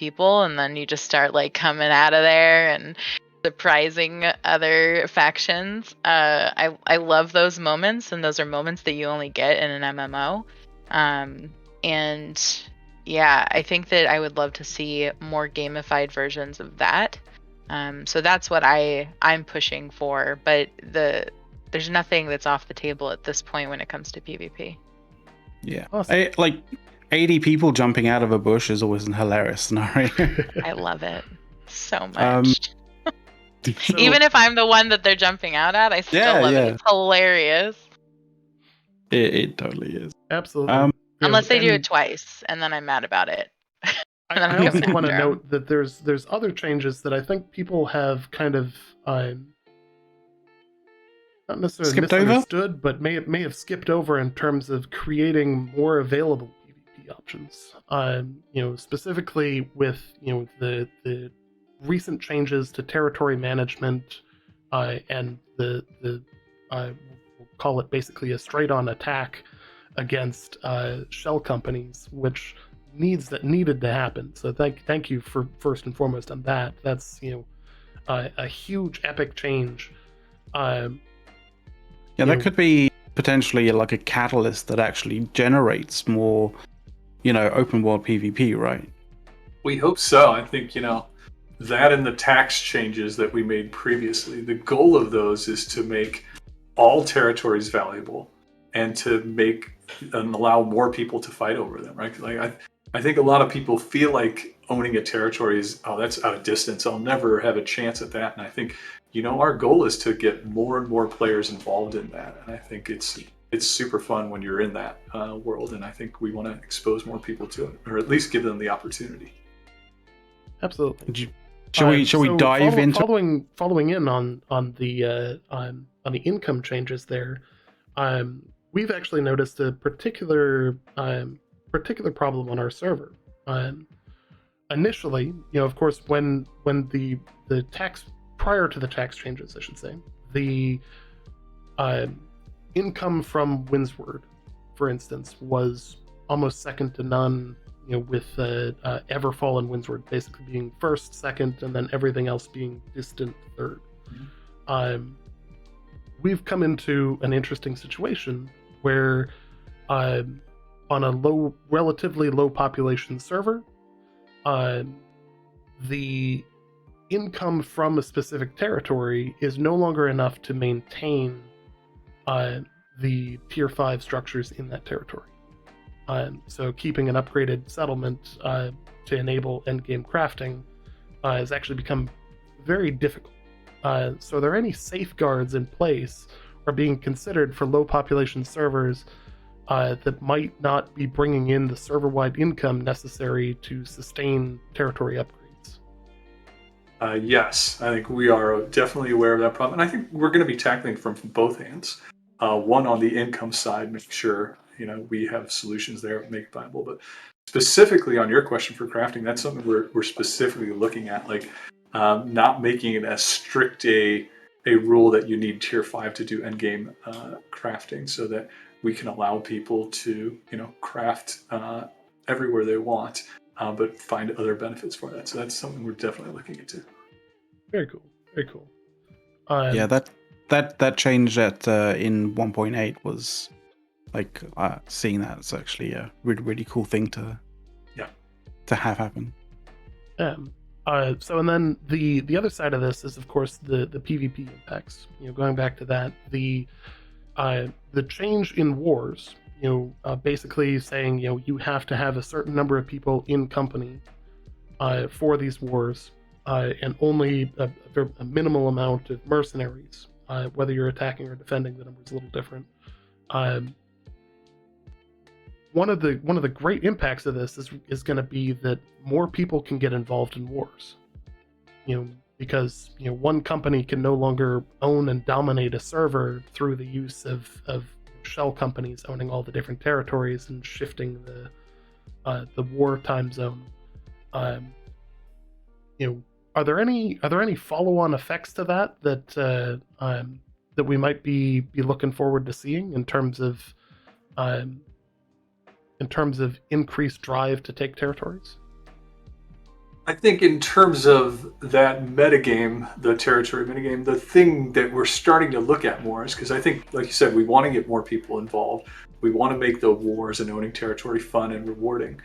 then you just start like coming out of there and surprising other factions. I love those moments, and those are moments that you only get in an MMO. And yeah, I think that I would love to see more gamified versions of that. So that's what I'm pushing for, but there's nothing that's off the table at this point when it comes to PvP. Yeah, awesome. Like 80 people jumping out of a bush is always a hilarious scenario. I love it so much. So, even if I'm the one that they're jumping out at, I still love it. It's hilarious. It totally is. Absolutely. Unless they do it twice, and then I'm mad about it. I also want to note that there's other changes that I think people have kind of not necessarily skipped misunderstood, over? but may have skipped over in terms of creating more available PvP options. Specifically with the recent changes to territory management and the we'll call it basically a straight-on attack against shell companies, which needed to happen. So thank you for first and foremost on that. That's a huge epic change. That could be potentially like a catalyst that actually generates more, open world PvP, right? We hope so. I think that and the tax changes that we made previously. The goal of those is to make all territories valuable and to make and allow more people to fight over them, right? Like I think a lot of people feel like owning a territory is, that's out of distance. I'll never have a chance at that. And I think, our goal is to get more and more players involved in that. And I think it's super fun when you're in that world. And I think we want to expose more people to it, or at least give them the opportunity. Absolutely. Shall we dive into following in on the income changes there? We've actually noticed a particular problem on our server. Initially, of course, when the tax, prior to the tax changes, I should say, the income from Windsward, for instance, was almost second to none. With Everfall and Windsward basically being first, second, and then everything else being distant third. Mm-hmm. We've come into an interesting situation where on a relatively low population server, the income from a specific territory is no longer enough to maintain the tier 5 structures in that territory. So keeping an upgraded settlement to enable endgame crafting has actually become very difficult. So are there any safeguards in place or being considered for low population servers that might not be bringing in the server-wide income necessary to sustain territory upgrades? Yes, I think we are definitely aware of that problem, and I think we're going to be tackling it from both hands. One on the income side, make sure we have solutions there that make it viable. But specifically on your question for crafting, that's something we're specifically looking at, like not making it as strict a rule that you need tier 5 to do endgame crafting, so that we can allow people to craft everywhere they want, but find other benefits for that. So that's something we're definitely looking into. Very cool. Very cool. Yeah, that change at in 1.8 was like seeing that. It's actually a really cool thing to have happen. So and then the other side of this is, of course, the PvP impacts. Going back to that, the change in wars. Basically saying you have to have a certain number of people in company for these wars, and only a minimal amount of mercenaries. Whether you're attacking or defending, the number is a little different. One of the great impacts of this is going to be that more people can get involved in wars. Because one company can no longer own and dominate a server through the use of shell companies owning all the different territories and shifting the war time zone. Are there any follow-on effects to that we might be looking forward to seeing in terms of increased drive to take territories? I think in terms of that metagame, the territory metagame, the thing that we're starting to look at more is, because I think, like you said, we want to get more people involved. We want to make the wars and owning territory fun and rewarding.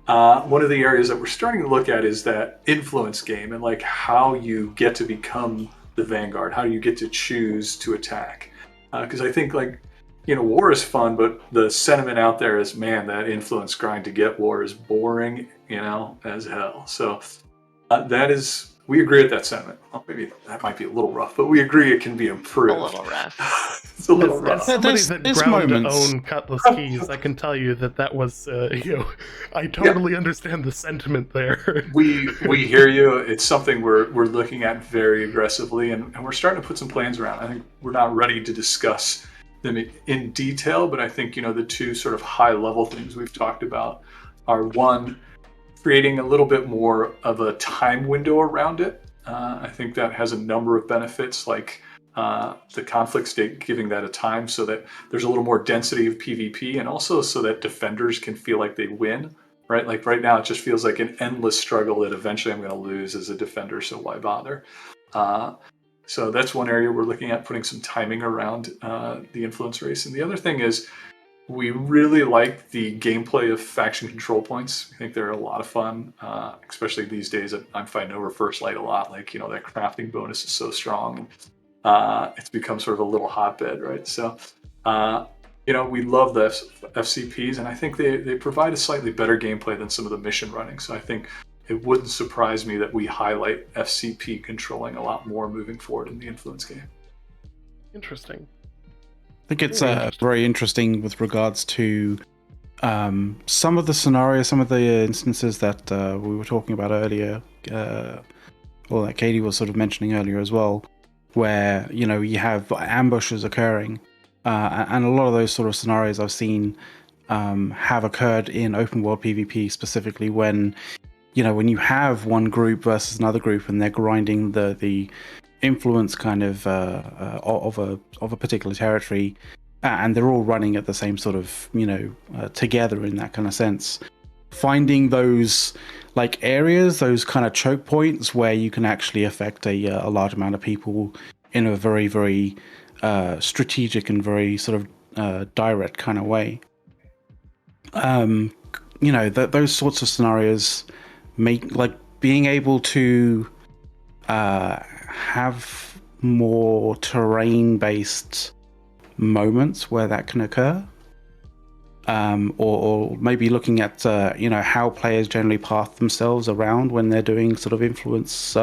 One of the areas that we're starting to look at is that influence game, and like how you get to become the vanguard, how you get to choose to attack. Because I think war is fun, but the sentiment out there is, man, that influence grind to get war is boring, as hell. So we agree with that sentiment. Well, maybe that might be a little rough, but we agree it can be improved. A little rough. It's a little rough. As somebody that ground to own Cutlass keys, I can tell you that was, I totally understand the sentiment there. We hear you. It's something we're looking at very aggressively, and we're starting to put some plans around. I think we're not ready to discuss them in detail, but I think the two sort of high level things we've talked about are, one, creating a little bit more of a time window around it. I think that has a number of benefits, like the conflict state, giving that a time so that there's a little more density of PvP, and also so that defenders can feel like they win, right? Like right now it just feels like an endless struggle that eventually I'm going to lose as a defender, so why bother? So that's one area we're looking at, putting some timing around the influence race. And the other thing is, we really like the gameplay of faction control points. I think they're a lot of fun, especially these days. I'm fighting over First Light a lot. That crafting bonus is so strong. It's become sort of a little hotbed, right? So, we love the FCPs, and I think they provide a slightly better gameplay than some of the mission running. So I think it wouldn't surprise me that we highlight FCP controlling a lot more moving forward in the influence game. Interesting. I think it's very interesting with regards to some of the scenarios, some of the instances that we were talking about earlier, or that Katy was sort of mentioning earlier as well, where you have ambushes occurring, and a lot of those sort of scenarios I've seen have occurred in open world PvP, specifically when when you have one group versus another group and they're grinding the influence kind of a particular territory, and they're all running at the same sort of together in that kind of sense. Finding those areas, those kind of choke points where you can actually affect a large amount of people in a very, very strategic and very sort of direct kind of way. Those sorts of scenarios make being able to have more terrain-based moments where that can occur. Or maybe looking at how players generally path themselves around when they're doing sort of influence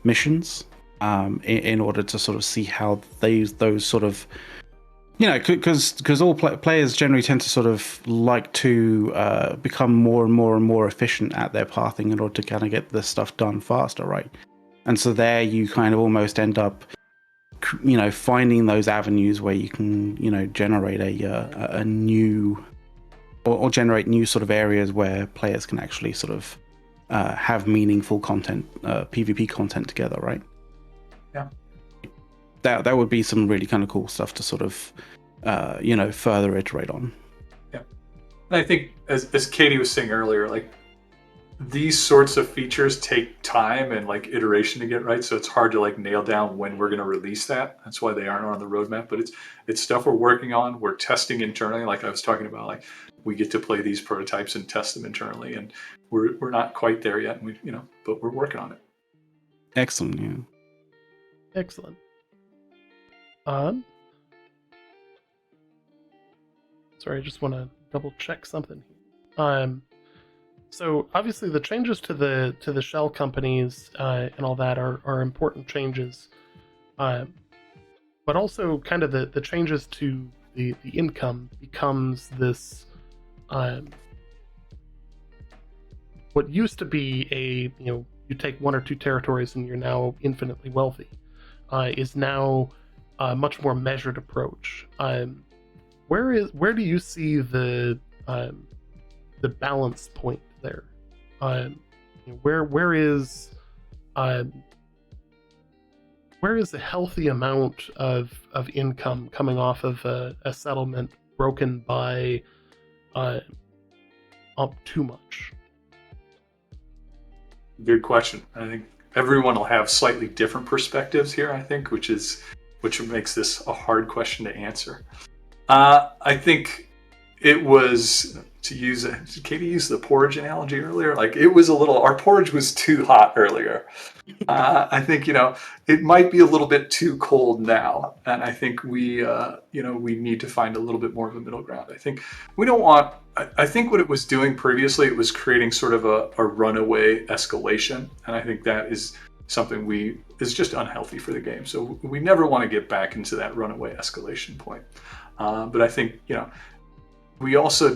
missions, in order to sort of see how those sort of, because all players generally tend to sort of like to become more and more and more efficient at their pathing in order to kind of get this stuff done faster, right? And so there you kind of almost end up finding those avenues where you can generate a new or generate new sort of areas where players can actually sort of have meaningful content, PvP content together, right? Yeah. That would be some really kind of cool stuff to sort of further iterate on. Yeah. And I think as Katy was saying earlier, like, these sorts of features take time and like iteration to get right, so it's hard to like nail down when we're going to release that. That's why they aren't on the roadmap, but it's stuff we're working on. We're testing internally, like I was talking about. Like, we get to play these prototypes and test them internally, and we're not quite there yet, and but we're working on it. Excellent. Yeah. Excellent. Sorry, I just want to double check something. So obviously the changes to the shell companies and all that are important changes, but also kind of the changes to the income becomes this what used to be you take 1 or 2 territories and you're now infinitely wealthy, is now a much more measured approach. Where do you see the balance point there? Where is a healthy amount of income coming off of a settlement broken by too much? Good question. I think everyone will have slightly different perspectives here, I think, which makes this a hard question to answer. I think it was, Katy used the porridge analogy earlier. Like, our porridge was too hot earlier. I think, it might be a little bit too cold now. And I think we need to find a little bit more of a middle ground. I think I think what it was doing previously, it was creating sort of a runaway escalation. And I think that is something is just unhealthy for the game. So we never want to get back into that runaway escalation point. But I think, we also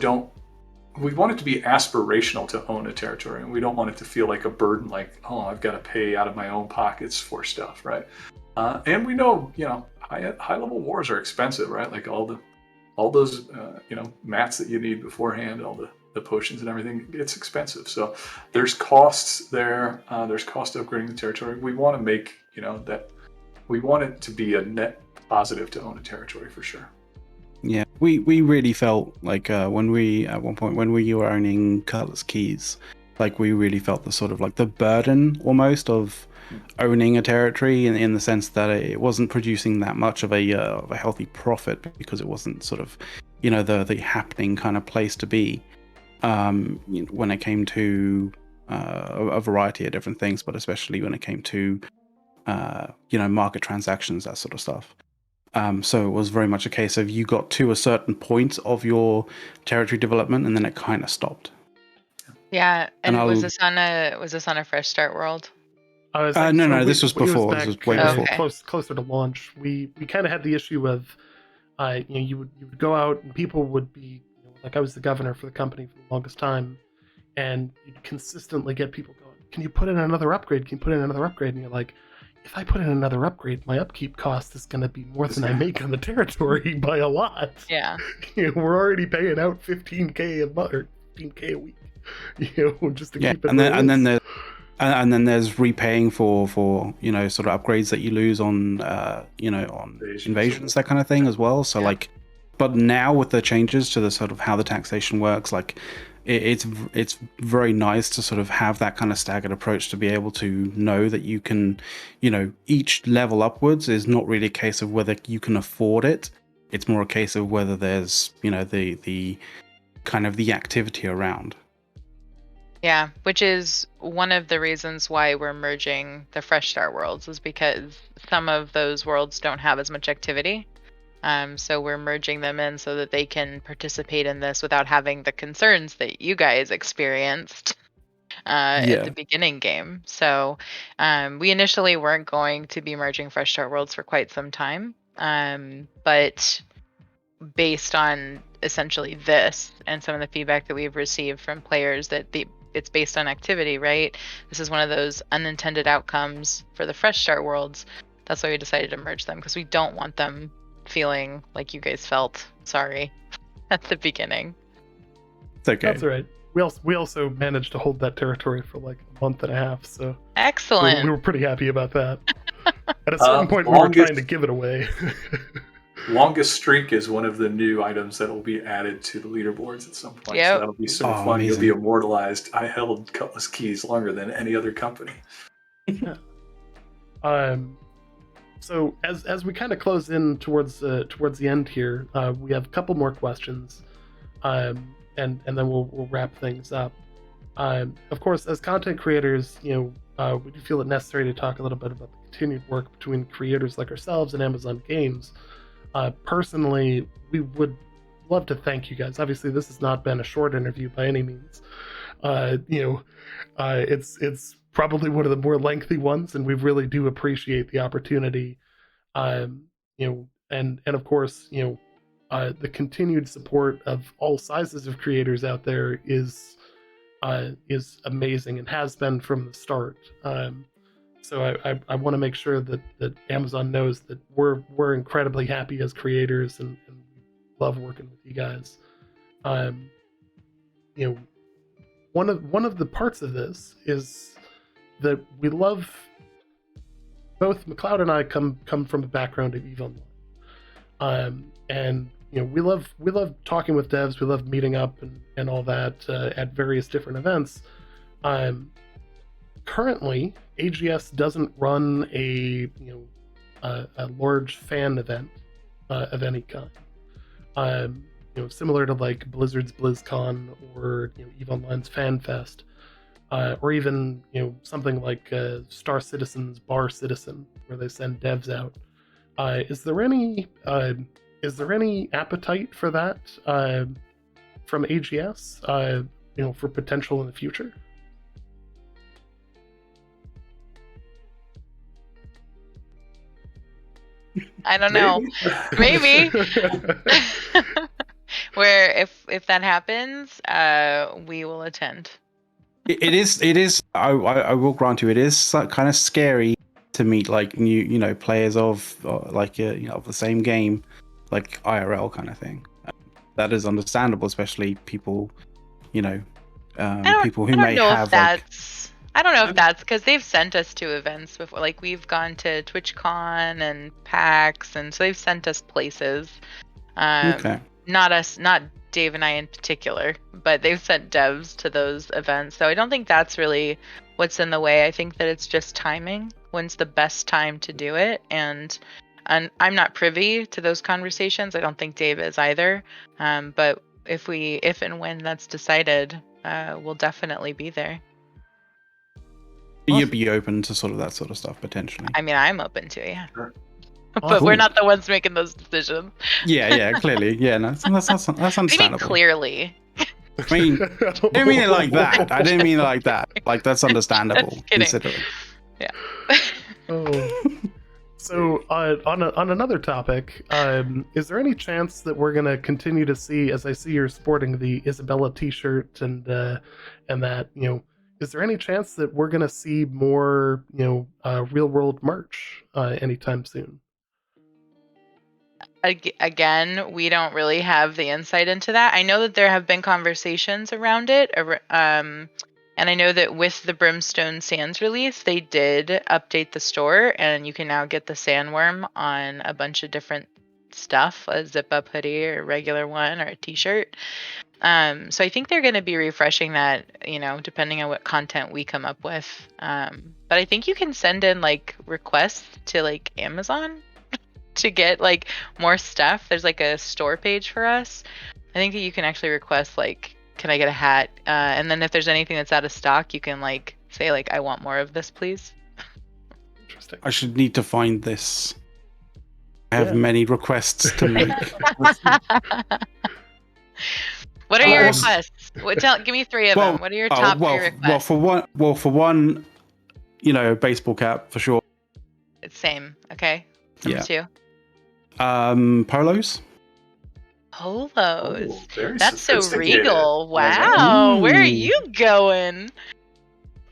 we want it to be aspirational to own a territory, and we don't want it to feel like a burden, like, oh, I've got to pay out of my own pockets for stuff, right? And we know, high level wars are expensive, right? Like all those, mats that you need beforehand, all the potions and everything, it's expensive. So there's costs there. There's cost to upgrading the territory. We want to make, we want it to be a net positive to own a territory for sure. Yeah, we really felt like when we were owning Cutlass Keys, like we really felt the sort of like the burden almost of owning a territory in the sense that it wasn't producing that much of a healthy profit, because it wasn't sort of the happening kind of place to be when it came to a variety of different things, but especially when it came to market transactions, that sort of stuff. So it was very much a case of you got to a certain point of your territory development, and then it kind of stopped. Yeah, and was this on a fresh start world? No, this was before. This was way before. Closer to launch. We kind of had the issue of, you would go out and people would be, like, I was the governor for the company for the longest time, and you'd consistently get people going, "Can you put in another upgrade? Can you put in another upgrade?" And you're like, if I put in another upgrade, my upkeep cost is going to be more than I make on the territory by a lot. Yeah. We're already paying out $15K a month or $15K a week, just to keep it. And then there's repaying for sort of upgrades that you lose on on invasions, that kind of thing as well. So but now with the changes to the sort of how the taxation works, like it's very nice to sort of have that kind of staggered approach, to be able to know that you can, each level upwards is not really a case of whether you can afford it. It's more a case of whether there's, the kind of the activity around. Yeah, which is one of the reasons why we're merging the fresh start worlds, is because some of those worlds don't have as much activity. So we're merging them in so that they can participate in this without having the concerns that you guys experienced at the beginning game. So we initially weren't going to be merging Fresh Start Worlds for quite some time. But based on essentially this and some of the feedback that we've received from players that it's based on activity, right? This is one of those unintended outcomes for the Fresh Start Worlds. That's why we decided to merge them, because we don't want them feeling like you guys felt sorry at the beginning. It's okay. That's all right. We also managed to hold that territory for like a month and a half, so excellent. We were pretty happy about that. At a certain point, we were trying to give it away. Longest streak is one of the new items that will be added to the leaderboards at some point. Yep. So that'll be super fun. Amazing. You'll be immortalized. I held Cutlass Keys longer than any other company. Yeah. So as we kind of close in towards the end here, we have a couple more questions, and then we'll wrap things up. Of course, as content creators, we do feel it necessary to talk a little bit about the continued work between creators like ourselves and Amazon Games. Personally, we would love to thank you guys. Obviously, this has not been a short interview by any means. It's probably one of the more lengthy ones, and we really do appreciate the opportunity. And of course, the continued support of all sizes of creators out there is amazing and has been from the start. So I want to make sure that Amazon knows that we're incredibly happy as creators and love working with you guys. One of the parts of this is that we love, both McLeod and I come from a background of EVE Online, and we love talking with devs. We love meeting up and all that at various different events. Currently, AGS doesn't run a large fan event of any kind. Similar to like Blizzard's BlizzCon or EVE Online's FanFest, or even something like Star Citizen's Bar Citizen, where they send devs out. Is there any appetite for that from AGS? For potential in the future? I don't know. Maybe. Where if that happens, we will attend. It is. I will grant you, it is kind of scary to meet like new players of of the same game, like IRL kind of thing. That is understandable, especially people, people who may have like. I don't know if that's because they've sent us to events before. Like we've gone to TwitchCon and PAX, and so they've sent us places. Okay. Not us, not Dave and I in particular, but they've sent devs to those events. So I don't think that's really what's in the way. I think that it's just timing. When's the best time to do it? And I'm not privy to those conversations. I don't think Dave is either. But if and when that's decided, we'll definitely be there. You'd be open to sort of that sort of stuff potentially. I mean, I'm open to it, yeah. Sure. But we're not the ones making those decisions. Yeah, clearly. Yeah, no, that's understandable. I mean, clearly. I mean, I didn't mean it like that. I didn't mean it like that. Like, that's understandable, considering. Yeah. So, on another topic, is there any chance that we're gonna continue to see, as I see you're sporting the Isabella T-shirt and that, is there any chance that we're gonna see more, real world merch anytime soon? Again, we don't really have the insight into that. I know that there have been conversations around it, and I know that with the Brimstone Sands release, they did update the store, and you can now get the sandworm on a bunch of different stuff, a zip-up hoodie or a regular one or a t-shirt. So I think they're going to be refreshing that, depending on what content we come up with. But I think you can send in like requests to like Amazon to get like more stuff. There's like a store page for us. I think that you can actually request like, can I get a hat? And then if there's anything that's out of stock, you can like say like, I want more of this, please. Interesting. I should need to find this. I have many requests to make. What are your Also- requests? Give me 3 of them. What are your top 3 requests? For one, baseball cap for sure. It's same. Okay. Number 2. Polos. Polos. Oh, very That's so sophisticated. regal. I like Wow. it. Where are Ooh. you going?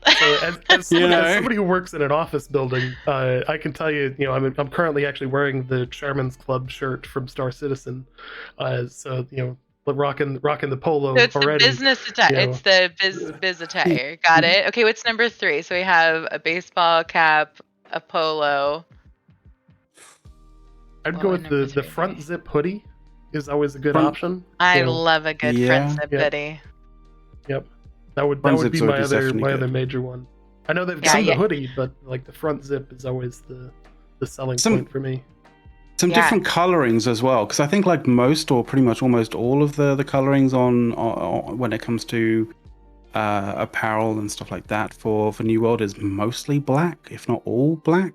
So as somebody, You know? as somebody who works in an office building, I can tell you, I'm currently actually wearing the Chairman's Club shirt from Star Citizen. So rocking the polo So it's already. the business attire. It's the biz attire. Got it. Okay, what's number 3? So we have a baseball cap, a polo. I'd What go would with number the 3 front be? zip hoodie is always a good Front- option. I love a good front zip Yep. hoodie. Yep. That would Front be zip my hoodie is other definitely good. major one. I know they've Yeah, done yeah. the hoodie, but like the front zip is always the selling Some- point for me. Some Yeah. different colorings as well, because I think like most or pretty much almost all of the colorings on when it comes to apparel and stuff like that for New World is mostly black, if not all black.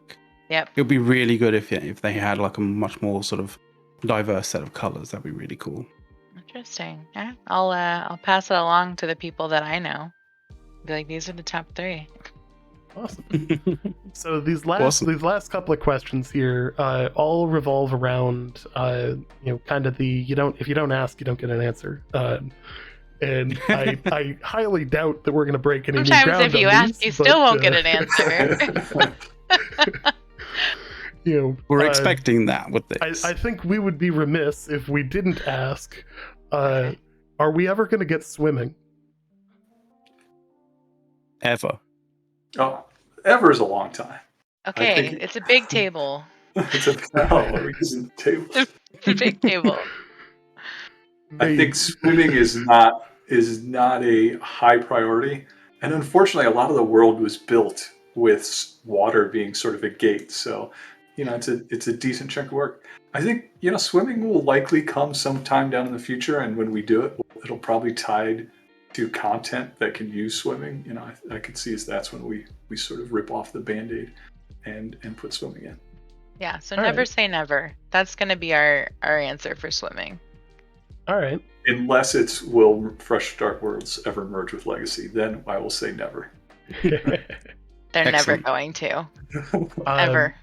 Yep. It would be really good if they had like a much more sort of diverse set of colors. That'd be really cool. Interesting. Yeah. I'll pass it along to the people that I know. Be like, these are the top 3. Awesome. So these last couple of questions here all revolve around kind of the if you don't ask, you don't get an answer. And I highly doubt that we're going to break any new Sometimes ground if you on ask, these, you still won't get an answer. We're expecting that with this. I think we would be remiss if we didn't ask. Are we ever going to get swimming? Ever. Oh, ever is a long time. Okay, think- it's a big table. It's we're using tables. It's a big table. I think swimming is not a high priority, and unfortunately, a lot of the world was built with water being sort of a gate. So, it's a decent chunk of work. I think swimming will likely come sometime down in the future, and when we do it, it'll probably tied to content that can use swimming. I could see that's when we sort of rip off the Band-Aid and put swimming in. Yeah, so All never right. say never. That's going to be our answer for swimming. All right. Unless it's will Fresh Start Worlds ever merge with Legacy, then I will say never. They're never Excellent. going to. Ever.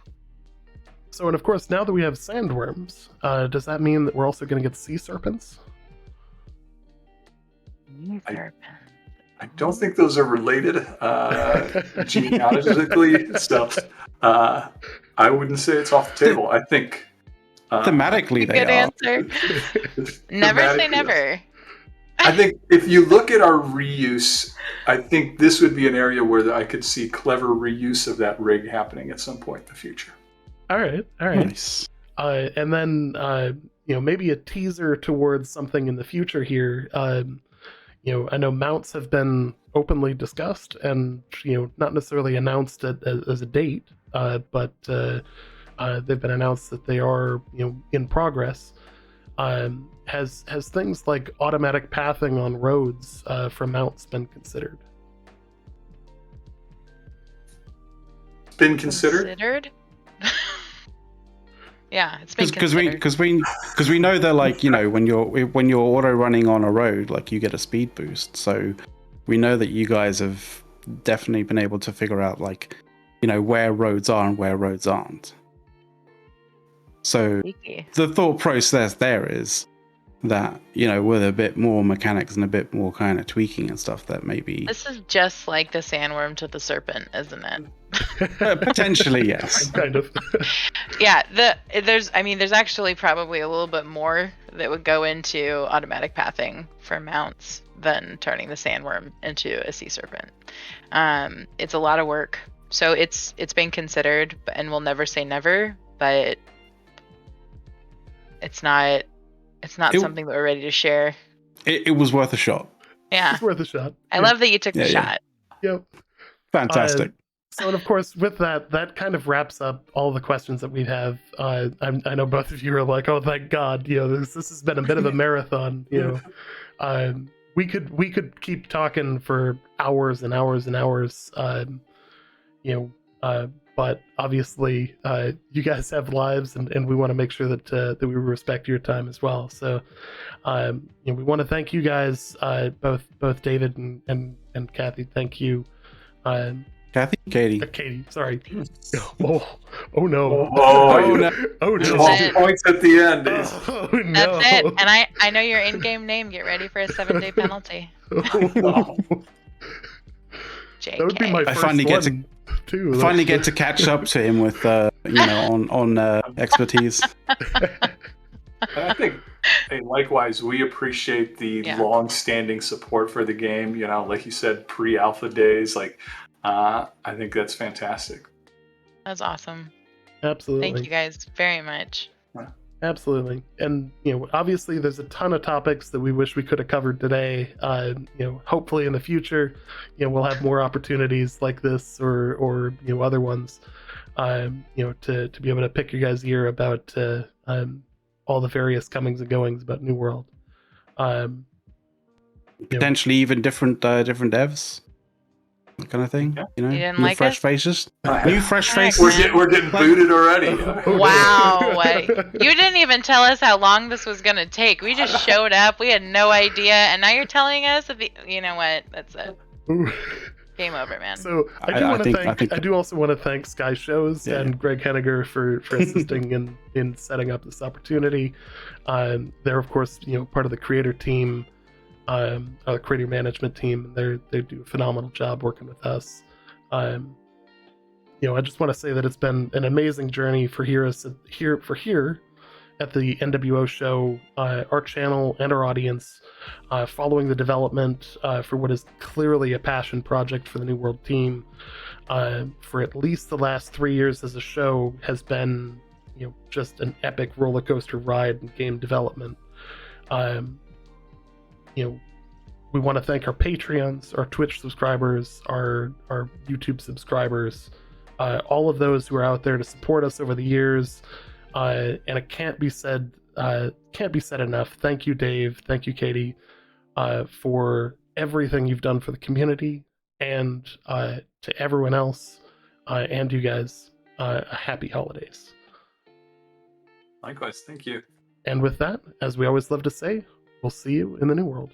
So, and of course, now that we have sandworms, does that mean that we're also going to get sea serpents? I don't think those are related genealogically, so I wouldn't say it's off the table. I think Thematically, they Good are. answer. Never say thematically, never. I think if you look at our reuse, I think this would be an area where I could see clever reuse of that rig happening at some point in the future. All right. Nice. And then maybe a teaser towards something in the future here. I know mounts have been openly discussed and not necessarily announced as a date, but they've been announced that they are in progress. Has things like automatic pathing on roads for mounts been considered? Been considered? Yeah, it's been Because considered. we know that like when you're auto running on a road, like you get a speed boost. So we know that you guys have definitely been able to figure out like where roads are and where roads aren't. So Sneaky. the thought process there is that with a bit more mechanics and a bit more kind of tweaking and stuff, that maybe This is just like the sandworm to the serpent, isn't it? potentially yes. Kind of. Yeah, there's actually probably a little bit more that would go into automatic pathing for mounts than turning the sandworm into a sea serpent. It's a lot of work, so it's been considered, and we'll never say never, but it's not something that we're ready to share. It was worth a shot. Yeah, It's worth a shot. I love that you took the Yeah. shot. Yep. Fantastic. So, and of course, with that kind of wraps up all the questions that we have. I know both of you are like, "Oh, thank God!" This has been a bit of a marathon. We could keep talking for hours and hours and hours. But but obviously, you guys have lives, and we want to make sure that we respect your time as well. So, we want to thank you guys, both David and Kathy. Thank you. Katy, sorry. Oh no. Oh no. Oh no. 12 points at the end. Oh no. That's it. And I know your in-game name. Get ready for a 7-day penalty. JK. That would be my I first finally get one, too. finally get to catch up to him with on expertise. And I think, hey, likewise, we appreciate the long-standing support for the game. You know, like you said, pre-alpha days. Like, I think that's fantastic. That's awesome. Absolutely. Thank you guys very much. Absolutely. And, obviously there's a ton of topics that we wish we could have covered today. Hopefully in the future, we'll have more opportunities like this or other ones, to be able to pick your guys' ear about all the various comings and goings about New World. Potentially even different devs. That kind of thing, You didn't new like fresh us? faces, new fresh Heck, faces. We're getting booted already. Wow. You didn't even tell us how long this was going to take. We just showed up. We had no idea. And now you're telling us that you know what? That's it. Game over, man. So I do also want to thank Sky Shows and Greg Henninger for assisting in setting up this opportunity. They're of course part of the creator team, creator management team. They do a phenomenal job working with us. I just want to say that it's been an amazing journey for here at the NWO show, our channel and our audience, following the development for what is clearly a passion project for the New World team. For at least the last 3 years as a show has been, just an epic roller coaster ride in game development. We want to thank our Patreons, our Twitch subscribers, our YouTube subscribers, all of those who are out there to support us over the years. And it can't be said enough. Thank you, Dave. Thank you, Katy, for everything you've done for the community, and to everyone else, and you guys, happy holidays. Likewise, thank you. And with that, as we always love to say, we'll see you in the New World.